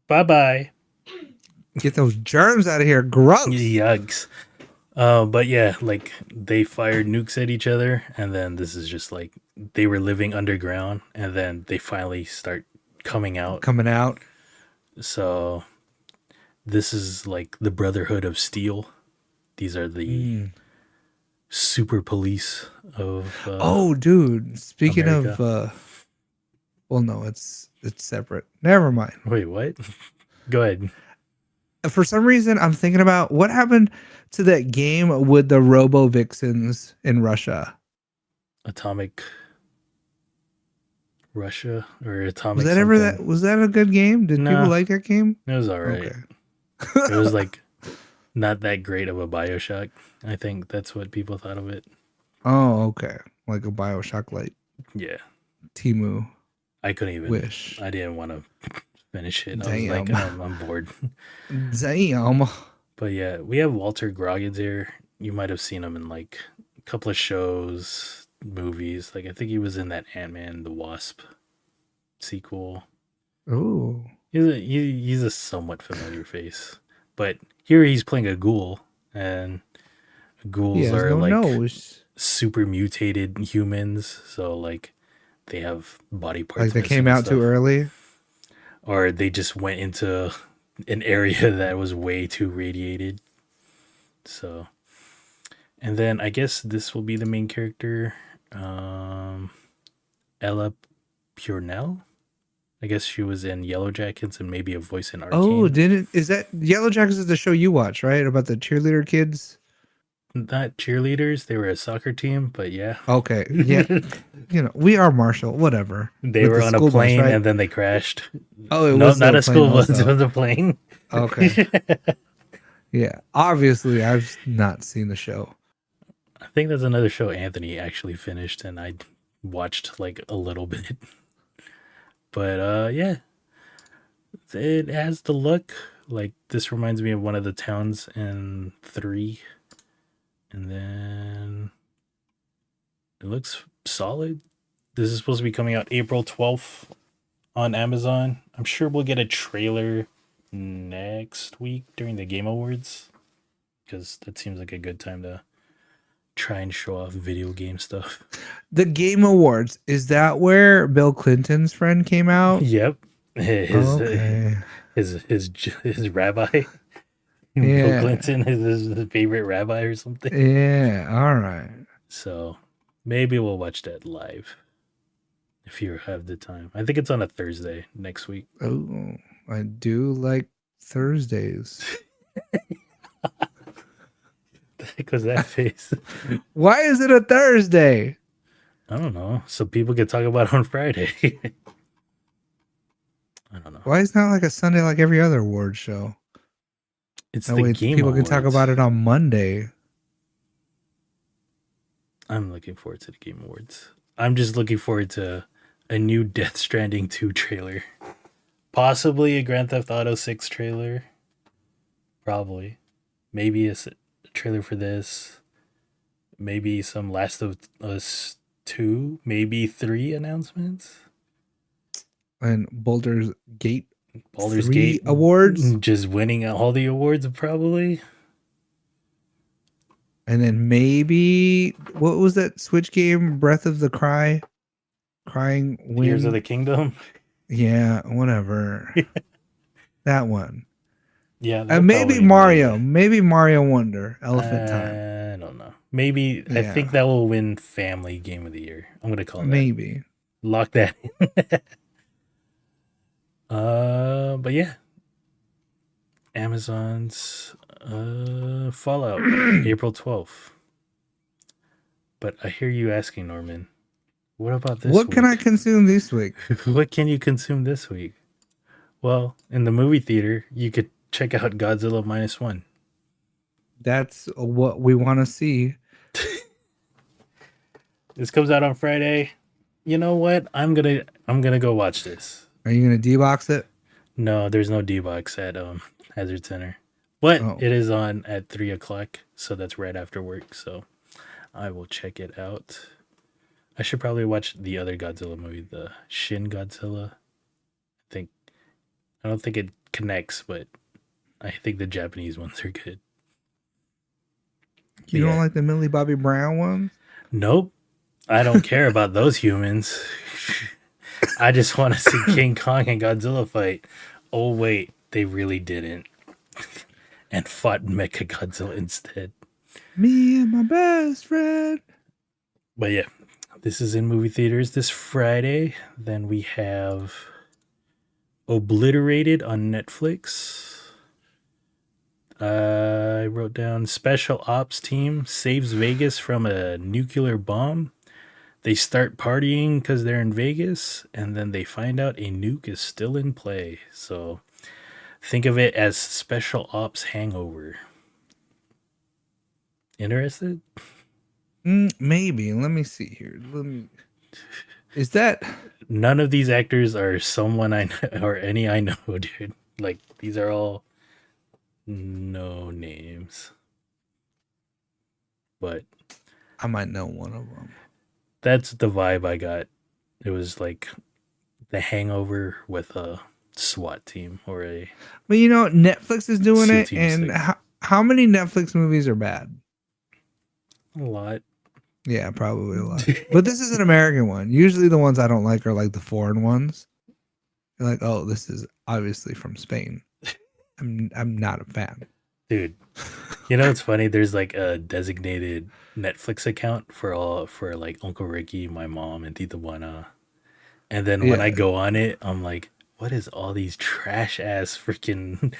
Bye-bye. Get those germs out of here. Gross. Yucks. But yeah, like they fired nukes at each other, and then this is just like they were living underground, and then they finally start coming out. So this is like the Brotherhood of Steel. These are the super police of oh, dude. Speaking America. of well, no, it's separate. Never mind. Wait, what? Go ahead. For some reason, I'm thinking about what happened to that game with the Robo Vixens in Russia. Atomic Russia or Atomic. Was that ever that? Was that a good game? Did people like that game? It was alright. Okay. It was like not that great of a BioShock. I think that's what people thought of it. Oh, okay. Like a BioShock light. Yeah. Timu. I couldn't even wish. I didn't want to finish it. I was like, I'm bored. Damn. But yeah, we have Walter Goggins here. You might have seen him in like a couple of shows, movies. Like I think he was in that Ant-Man the Wasp sequel. Oh. He's a somewhat familiar face. But here he's playing a ghoul, and ghouls are like super mutated humans, so like they have body parts. Like they came out too early? Or they just went into an area that was way too radiated. So, and then I guess this will be the main character, Ella Purnell. I guess she was in Yellow Jackets and maybe a voice in Arcane. Oh, is that Yellow Jackets is the show you watch, right? About the cheerleader kids? Not cheerleaders. They were a soccer team, but yeah. Okay. Yeah. We are Marshall. Whatever. They were on a plane, right? And then they crashed. Oh, it was not a school bus. It was a plane. Okay. Yeah. Obviously, I've not seen the show. I think that's another show Anthony actually finished, and I watched like a little bit. But yeah, it has the look. Like this reminds me of one of the towns in 3. And then it looks solid. This is supposed to be coming out April 12th on Amazon. I'm sure we'll get a trailer next week during the Game Awards, because that seems like a good time to try and show off video game stuff. The Game Awards, is that where Bill Clinton's friend came out? Yep. His rabbi. Bill Yeah. Clinton is his favorite rabbi or something. Yeah. All right. So maybe we'll watch that live if you have the time. I think it's on a Thursday next week. Oh, I do like Thursdays. Because that face. Why is it a Thursday? I don't know. So people can talk about it on Friday. I don't know. Why is it not like a Sunday like every other award show? It's That the way Game people Awards. can talk about it on Monday. I'm looking forward to the Game Awards. I'm just looking forward to a new Death Stranding 2 trailer. Possibly a Grand Theft Auto 6 trailer. Probably. Maybe a trailer for this. Maybe some Last of Us 2. Maybe 3 announcements. And Baldur's Gate Gate awards. Just winning all the awards, probably. And then maybe, what was that Switch game? Breath of the Crying Wind? Tears of the Kingdom. Yeah, whatever. That one. Yeah. And maybe Mario. Maybe Mario Wonder. Elephant Time. I don't know. Maybe. Yeah. I think that will win Family Game of the Year. I'm going to call that. Maybe. Lock that in. But yeah. Amazon's Fallout, April 12th. But I hear you asking, Norman, what about this What week? can I consume this week? What can you consume this week? Well, in the movie theater, you could check out Godzilla Minus One. That's what we want to see. This comes out on Friday. You know what? I'm gonna go watch this. Are you gonna D-box it? No, there's no D-box at Hazard Center. But it is on at 3:00, so that's right after work. So I will check it out. I should probably watch the other Godzilla movie, the Shin Godzilla. I don't think it connects, but I think the Japanese ones are good. You don't like the Millie Bobby Brown ones? Nope. I don't care about those humans. I just want to see King Kong and Godzilla fight. Oh, wait. They really didn't. And fought Mecha Godzilla instead. Me and my best friend. But yeah, this is in movie theaters this Friday. Then we have Obliterated on Netflix. I wrote down Special Ops Team saves Vegas from a nuclear bomb. They start partying because they're in Vegas, and then they find out a nuke is still in play. So think of it as Special Ops Hangover. Interested? Maybe. Let me see here. Is that... None of these actors are someone I know or any I know, dude. Like, these are all no names. But I might know one of them. That's the vibe I got. It was like The Hangover with a SWAT team or a... But you know, Netflix is doing it, and how many Netflix movies are bad? A lot. Yeah, probably a lot. But this is an American one. Usually the ones I don't like are like the foreign ones. You're like, oh, this is obviously from Spain. I'm not a fan. Dude, you know what's funny? There's like a designated Netflix account for like Uncle Ricky, my mom, and Tita Buena. And then when I go on it, I'm like, what is all these trash ass freaking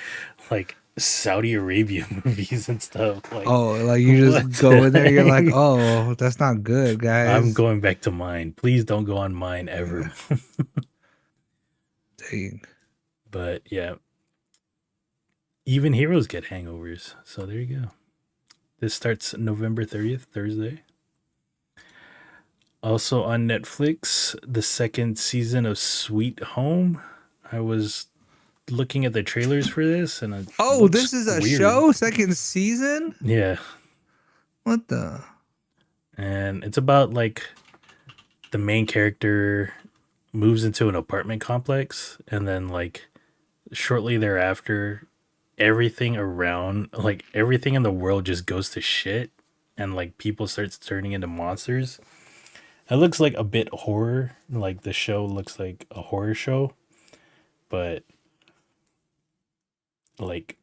like Saudi Arabia movies and stuff? Like, like you just go in there, you're like, oh, that's not good, guys. I'm going back to mine. Please don't go on mine ever. Dang. But yeah. Even heroes get hangovers. So there you go. This starts November 30th, Thursday. Also on Netflix, the second season of Sweet Home. I was looking at the trailers for this, and this is a show, second season? Yeah. What the? And it's about like the main character moves into an apartment complex, and then like shortly thereafter, everything around, like everything in the world just goes to shit, and like people starts turning into monsters. It looks like a bit horror, like the show looks like a horror show, but like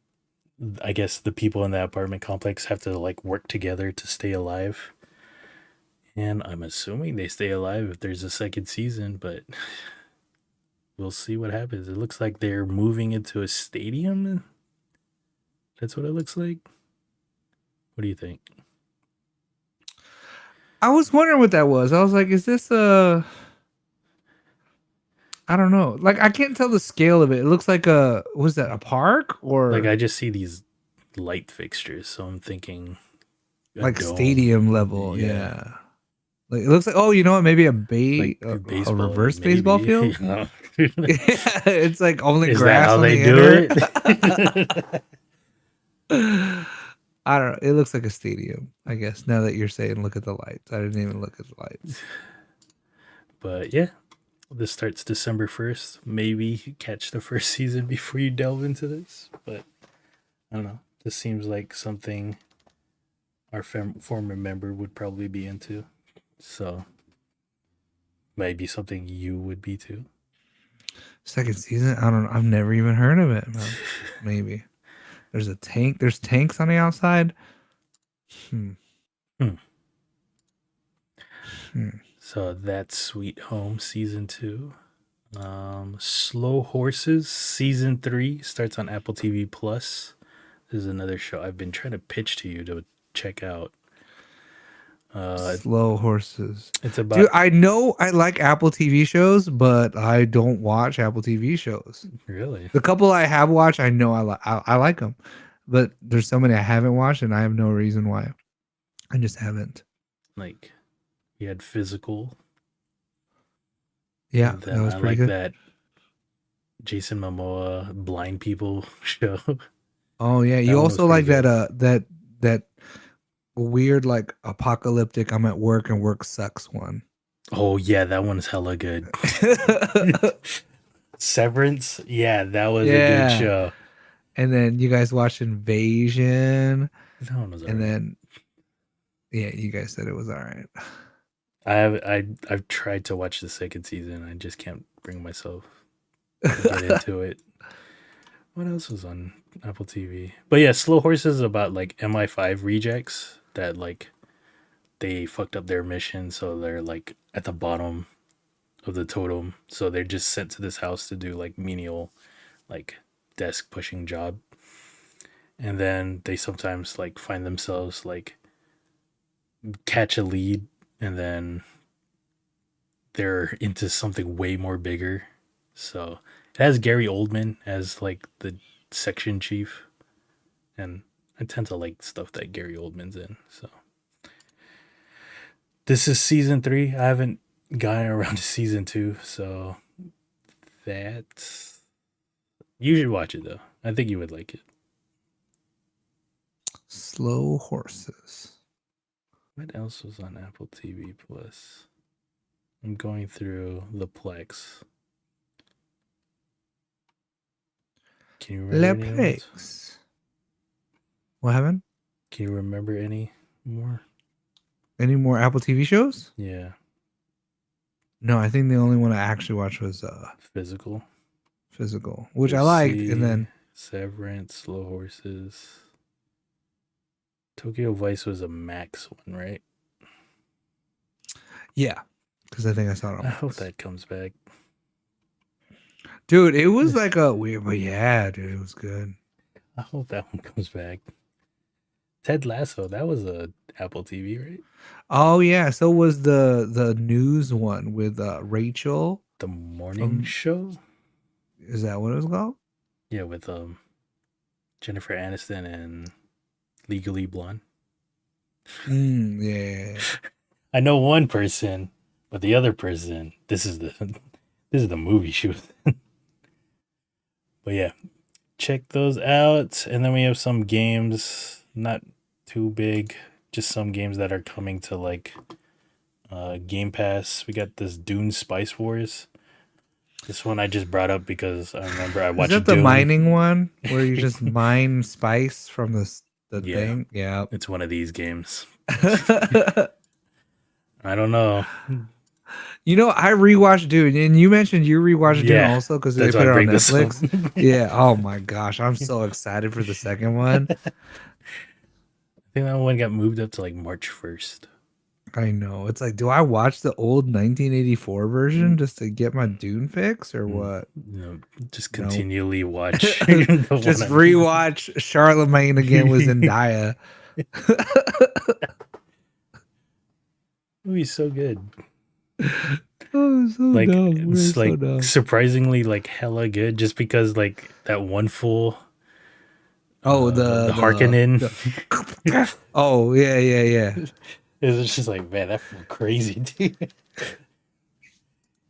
I guess the people in that apartment complex have to like work together to stay alive. And I'm assuming they stay alive if there's a second season, but we'll see what happens. It looks like they're moving into a stadium. That's what it looks like. What do you think? I was wondering what that was. I was like, is this a... I don't know. Like, I can't tell the scale of it. It looks like was that a park or... Like, I just see these light fixtures, so I'm thinking... like dome. Stadium level, yeah. Like, it looks like, oh, you know what? Maybe a baseball, a reverse baseball field? Yeah, it's like only Is grass that how on they the do it? I don't know. It looks like a stadium, I guess, now that you're saying look at the lights. I didn't even look at the lights. But yeah, this starts December 1st. Maybe catch the first season before you delve into this. But I don't know. This seems like something our former member would probably be into. So maybe something you would be too. Second season? I don't know. I've never even heard of it. Maybe. There's a tank. There's tanks on the outside. So that's Sweet Home season 2. Slow Horses season 3 starts on Apple TV Plus. This is another show I've been trying to pitch to you to check out. Slow Horses. It's about... Dude, I know I like Apple TV shows, but I don't watch Apple TV shows. Really? The couple I have watched, I know I like them, but there's so many I haven't watched, and I have no reason why. I just haven't. Like, you had Physical. Yeah, that was pretty good. That Jason Momoa blind people show. Oh yeah, you also like that weird like apocalyptic I'm at work and work sucks one. Oh yeah, that one's hella good. Severance, yeah, that was a good show. And then you guys watched Invasion. That one was then yeah, you guys said it was all right. I've tried to watch the second season. I just can't bring myself to get into it. What else was on Apple TV? But yeah, Slow Horses is about like MI5 rejects that like they fucked up their mission, so they're like at the bottom of the totem. So they're just sent to this house to do like menial, like desk pushing job. And then they sometimes like find themselves like catch a lead, and then they're into something way more bigger. So it has Gary Oldman as like the section chief, and I tend to like stuff that Gary Oldman's in. So this is season 3. I haven't gotten around to season 2, so you should watch it though. I think you would like it. Slow Horses. What else was on Apple TV Plus? I'm going through the Plex. Can you remember any Plex? What happened? Can you remember any more? Any more Apple TV shows? Yeah. No, I think the only one I actually watched was Physical, which I liked, and then Severance, Slow Horses. Tokyo Vice was a Max one, right? Yeah, because I think I saw it on I hope that comes back. Dude, it was like a weird, but yeah, dude, it was good. I hope that one comes back. Ted Lasso, that was a Apple TV, right? Oh yeah, so was the news one with Rachel. The morning show? Is that what it was called? Yeah, with Jennifer Aniston and Legally Blonde. Yeah. I know one person, but the other person, this is the movie shoot. But yeah, check those out. And then we have some games, not too big, just some games that are coming to like Game Pass. We got this Dune Spice Wars. This one I just brought up because I remember I watched. Is that the mining one where you just mine spice from the thing? Yeah, it's one of these games. I don't know. You know, I rewatched Dune, and you mentioned you rewatched Dune also because they put it on Netflix. Yeah. Oh my gosh, I'm so excited for the second one. I think that one got moved up to like March 1st. I know. It's like, do I watch the old 1984 version just to get my Dune fix or what? No, just continually watch. Just rewatch Charlemagne again with Zendaya. Movie's so good. Oh, so like dumb. it's so like dumb. Surprisingly like hella good just because like that one full the Harkonnen. Oh yeah. It's just like, man, that's crazy, dude.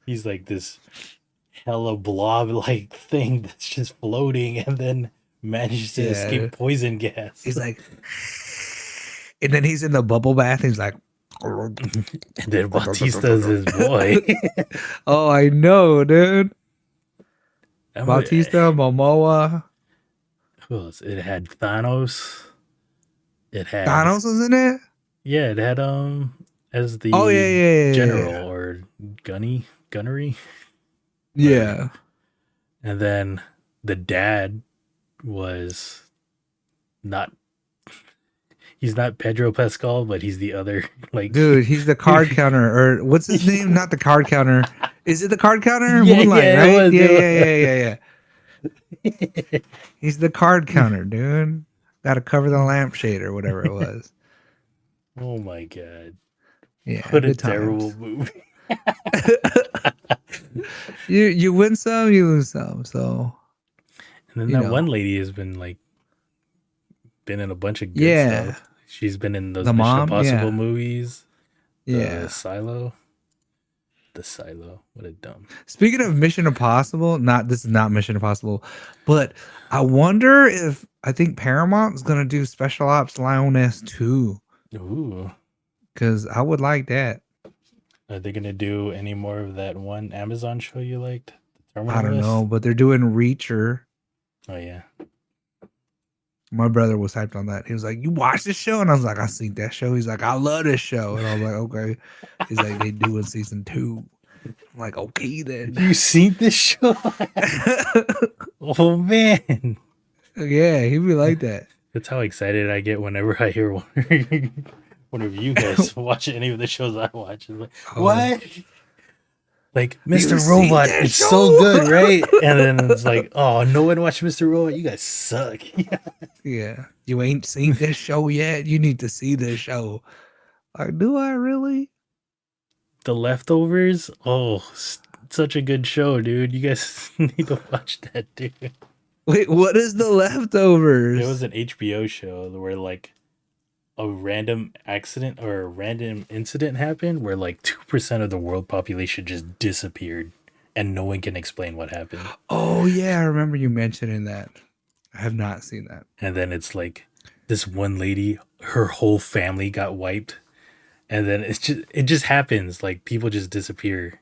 He's like this hella blob like thing that's just floating and then manages to escape poison gas. He's like, and then he's in the bubble bath. He's like, and then Bautista's his boy. Oh, I know, dude. Bautista, Momoa. Who else? It had Thanos. Thanos was in it. Yeah, it had as the general or gunnery. Yeah. And then the dad was not. He's not Pedro Pascal, but he's the other like. Dude, he's the card counter, or what's his name? Not the card counter. Is it the card counter? Yeah, Moonlight, yeah, right? Yeah. He's the card counter, dude. Got to cover the lampshade or whatever it was. Oh my god! Yeah, what a terrible movie. You win some, you lose some. So, and then that one lady has been in a bunch of good stuff. She's been in those Mission Impossible movies. Yeah, The Silo. What a dumb. Speaking of Mission Impossible, this is not Mission Impossible, but I wonder if I think Paramount's gonna do Special Ops Lioness 2. Ooh. Because I would like that. Are they gonna do any more of that one Amazon show you liked? I don't know, but they're doing Reacher. Oh yeah. My brother was hyped on that. He was like, "You watch this show?" And I was like, "I seen that show." He's like, "I love this show." And I was like, "Okay." He's like, "They doing season 2." I'm like, "Okay then." You seen this show? Oh man. Yeah, he'd be like that. That's how excited I get whenever I hear one of you guys watch any of the shows I watch. It's like, what? Like Mr. Robot, it's so good, right? And then it's like, oh, no one watched Mr. Robot. You guys suck. Yeah. You ain't seen this show yet. You need to see this show. Like, do I really? The Leftovers. Oh, such a good show, dude. You guys need to watch that, dude. Wait, what is The Leftovers? It was an HBO show where like a random accident or a random incident happened where like 2% of the world population just disappeared and no one can explain what happened. Oh yeah, I remember you mentioning that. I have not seen that. And then it's like this one lady, her whole family got wiped. And then it just happens. Like people just disappear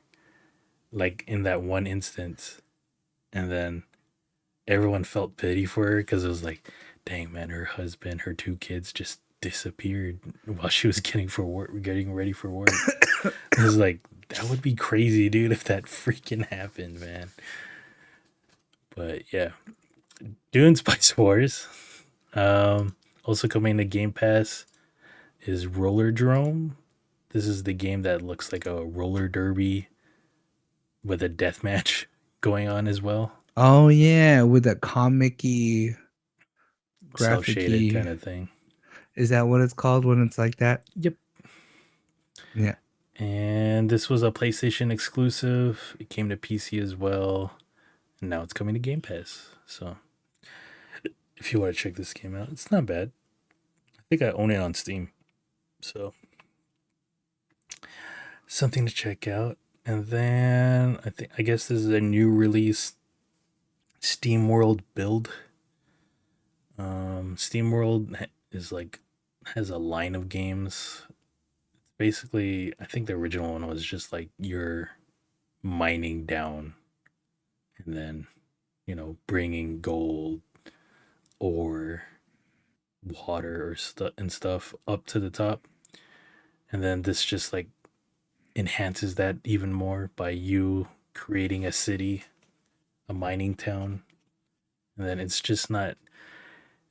like in that one instance. And then everyone felt pity for her because it was like, dang man, her husband, her 2 kids just disappeared while she was getting ready for work. It was like, that would be crazy, dude, if that freaking happened, man. But yeah, Dune Spice Wars. Also coming to Game Pass is Roller Drome. This is the game that looks like a roller derby with a death match going on as well. Oh yeah, with that comic-y, cel-shaded kind of thing. Is that what it's called when it's like that? Yep. Yeah. And this was a PlayStation exclusive. It came to PC as well. And now it's coming to Game Pass. So if you want to check this game out, it's not bad. I think I own it on Steam. So something to check out. And then I guess this is a new release Steam World build. Steam World has a line of games. Basically, I think the original one was just like you're mining down and then, bringing gold or water or stuff up to the top. And then this just like enhances that even more by you creating a city, a mining town, and then it's just not.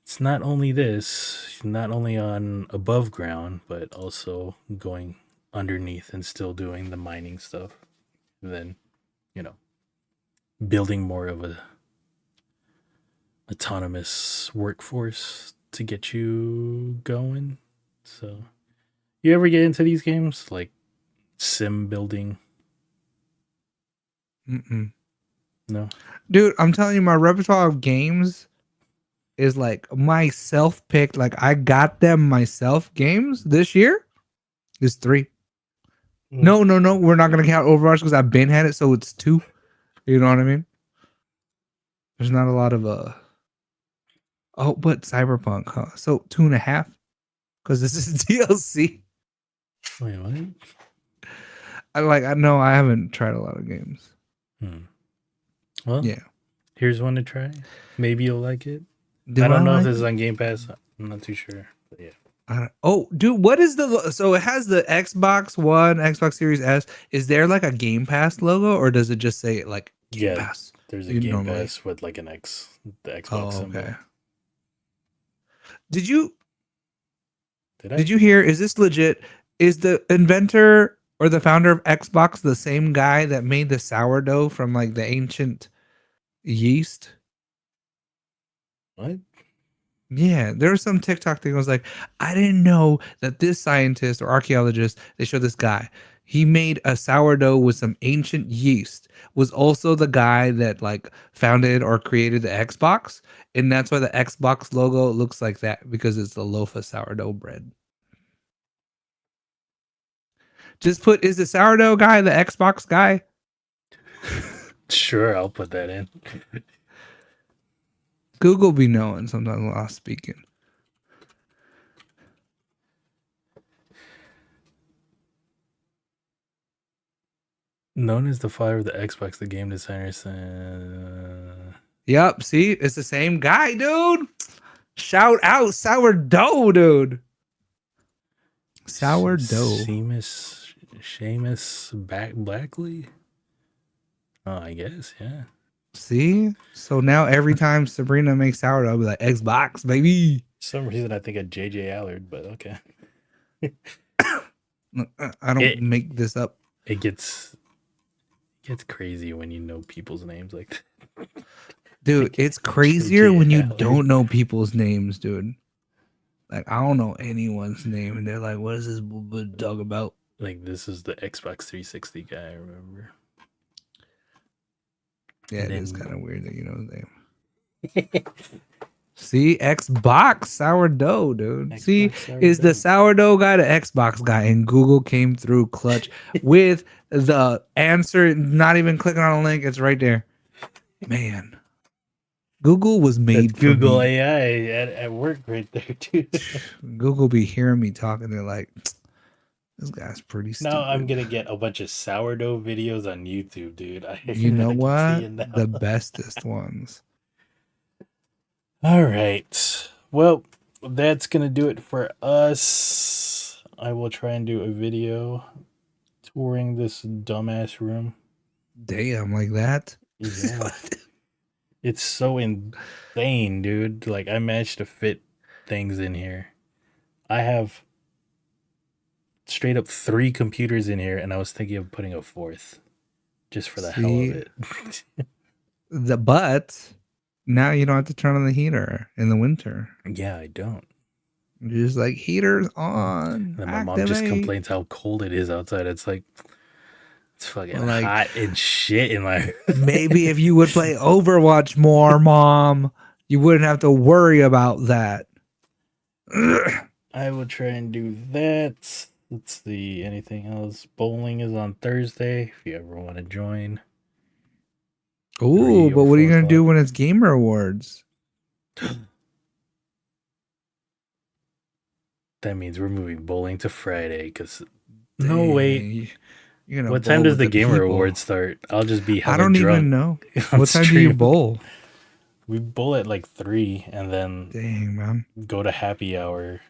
It's not only this, not only on above ground, but also going underneath and still doing the mining stuff. And then, you know, building more of a autonomous workforce to get you going. So, you ever get into these games like sim building? Mm-mm. No, dude. I'm telling you, my repertoire of games is like my self-picked. Like I got them myself. Games this year is 3. No. We're not gonna count Overwatch because I've been had it, so it's 2. You know what I mean? There's not a lot of Oh, but Cyberpunk, huh? So 2.5 because this is DLC. Wait, what? I know I haven't tried a lot of games. Well, yeah. Here's one to try. Maybe you'll like it. I don't know if this is on Game Pass. I'm not too sure. But yeah. Dude, what is so it has the Xbox One, Xbox Series S. Is there like a Game Pass logo, or does it just say like Game Pass? There's a Game Pass with like the Xbox symbol. Okay. Did you hear? Is this legit? Is the inventor or the founder of Xbox the same guy that made the sourdough from like the ancient yeast? What? Yeah, there was some TikTok thing. I was like, I didn't know that this scientist or archaeologist, they showed this guy. He made a sourdough with some ancient yeast, was also the guy that like founded or created the Xbox. And that's why the Xbox logo looks like that, because it's the loaf of sourdough bread. Just put, is the sourdough guy the Xbox guy? Sure, I'll put that in. Google be knowing sometimes while I'm speaking. Known as the father of the Xbox, the game designer. Yep, see, it's the same guy, dude. Shout out sourdough, dude. Sourdough. Seamus Blackley. Oh, I guess, yeah. See, so now every time Sabrina makes sourdough, I'll be like Xbox, baby. For some reason, I think of JJ Allard, but okay. I don't make this up. It gets crazy when you know people's names like that. Dude, it's crazier when you don't know people's names, dude. Like, I don't know anyone's name, and they're like, what is this dog about? Like, this is the Xbox 360 guy, I remember. Yeah, it is kind of weird that you know his name. See, Xbox sourdough, dude. Xbox See, sourdough. Is the sourdough guy the Xbox guy? And Google came through clutch with the answer. Not even clicking on a link; it's right there. Man, Google was made for Google me. AI at work right there too. Google be hearing me talking. They're like, this guy's pretty stupid. Now I'm gonna get a bunch of sourdough videos on YouTube, dude. You know what? The bestest ones. All right. Well, that's going to do it for us. I will try and do a video touring this dumbass room. Damn, like that? Yeah. It's so insane, dude. Like, I managed to fit things in here. I have straight up 3 computers in here, and I was thinking of putting a 4th just for the hell of it. But now you don't have to turn on the heater in the winter. Yeah, I don't. You're just like, heater's on. And my mom just complains how cold it is outside. It's like, it's fucking like, hot and shit in my. Maybe if you would play Overwatch more, Mom, you wouldn't have to worry about that. I will try and do that. Let's see. Anything else? Bowling is on Thursday if you ever want to join. Oh, but what are you going to do when it's Gamer Awards? That means we're moving bowling to Friday because no wait. What time does the Gamer Awards start? I'll just be I don't even know. What time do you bowl? We bowl at like 3 and then dang, man, go to happy hour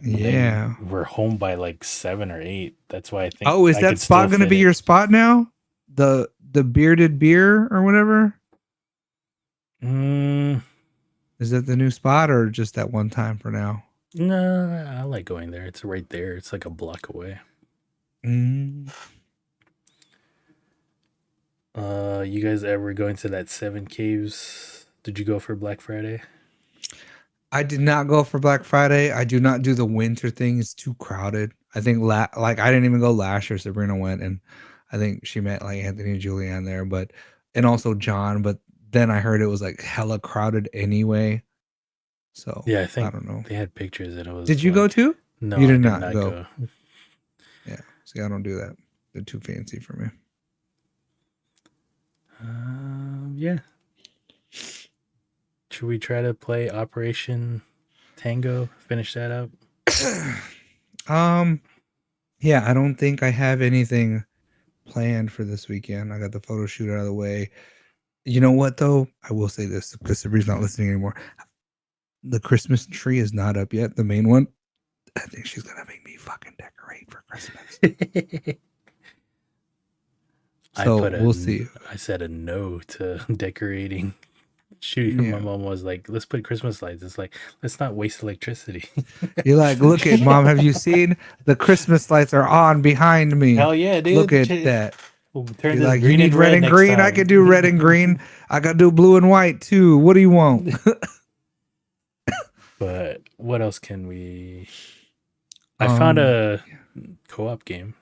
Yeah. We're home by like 7 or 8. That's why I think. Oh, is that spot going to be your spot now? The bearded beer or whatever? Is that the new spot or just that one time for now? No, I like going there. It's right there. It's like a block away. You guys ever going to that 7 Caves? Did you go for Black Friday? I did not go for Black Friday. I do not do the winter thing. It's too crowded. I think like I didn't even go last year. Sabrina went, and I think she met like Anthony and Julianne there, and also John. But then I heard it was like hella crowded anyway. So yeah, I don't know. They had pictures and it was. Did you go too? No, you did not go. Yeah, see, I don't do that. They're too fancy for me. Yeah. Should we try to play Operation Tango? Finish that up. Yeah, I don't think I have anything planned for this weekend. I got the photo shoot out of the way. You know what though? I will say this because Sabrina's not listening anymore. The Christmas tree is not up yet. The main one. I think she's gonna make me fucking decorate for Christmas. So we'll see. I said a no to decorating. My mom was like, let's put Christmas lights. It's like, let's not waste electricity. You're like, look at Mom, have you seen the Christmas lights are on behind me? Hell yeah, dude. Look at that. We'll You're like, you need red and green? I can do red and green. I can do blue and white too. What do you want? But what else can we... I found a co-op game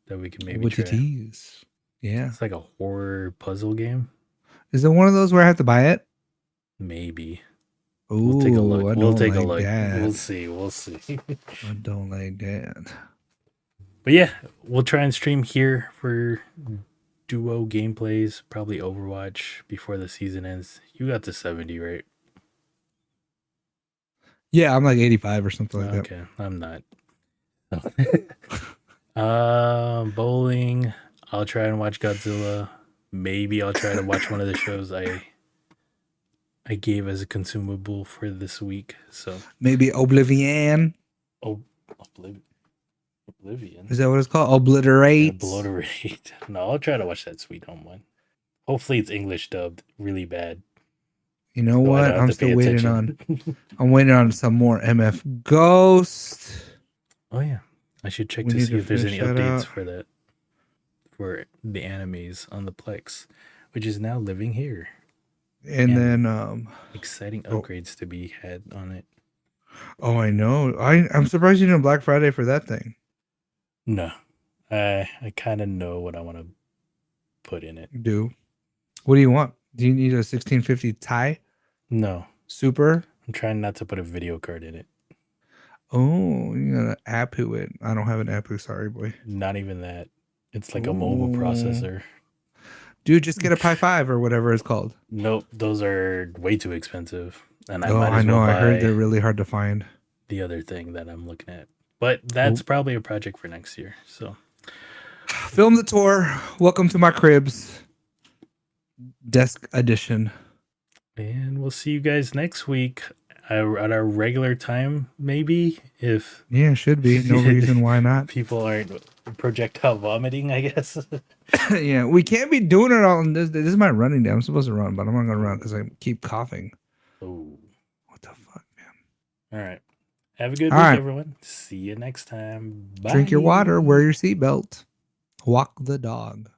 that we can maybe try. Yeah. It's like a horror puzzle game. Is it one of those where I have to buy it? Maybe. Ooh, we'll take a look. We'll take a look. That. We'll see. I don't like that. But yeah, we'll try and stream here for duo gameplays, probably Overwatch before the season ends. You got to 70, right? Yeah, I'm like 85 or something like that. Okay, I'm not. Bowling. I'll try and watch Godzilla. Maybe I'll try to watch one of the shows I gave as a consumable for this week. So maybe Oblivion. Oblivion. Is that what it's called? Obliterate. No, I'll try to watch that Sweet Home one. Hopefully it's English dubbed really bad. You know what? I'm still waiting on. I'm waiting on some more MF Ghost. Oh yeah, I should check to see if there's any updates for that. For the animes on the Plex, which is now living here. And then exciting upgrades to be had on it. Oh, I know. I'm surprised you didn't Black Friday for that thing. No. I kind of know what I want to put in it. What do you want? Do you need a 1650 Ti? No. Super? I'm trying not to put a video card in it. Oh, you got an Apu it. I don't have an Apu, sorry boy. Not even that. It's like a mobile processor. Dude, just get a Pi 5 or whatever it's called. Nope, those are way too expensive. And I know. I heard they're really hard to find. The other thing that I'm looking at. But that's probably a project for next year. So film the tour. Welcome to my cribs. Desk edition. And we'll see you guys next week at our regular time, maybe. Yeah, should be. No reason why not. People aren't projectile vomiting, I guess. Yeah, we can't be doing it all. This is my running day. I'm supposed to run, but I'm not going to run because I keep coughing. Oh. What the fuck, man? All right. Have a good week, everyone. See you next time. Bye. Drink your water. Wear your seatbelt. Walk the dog.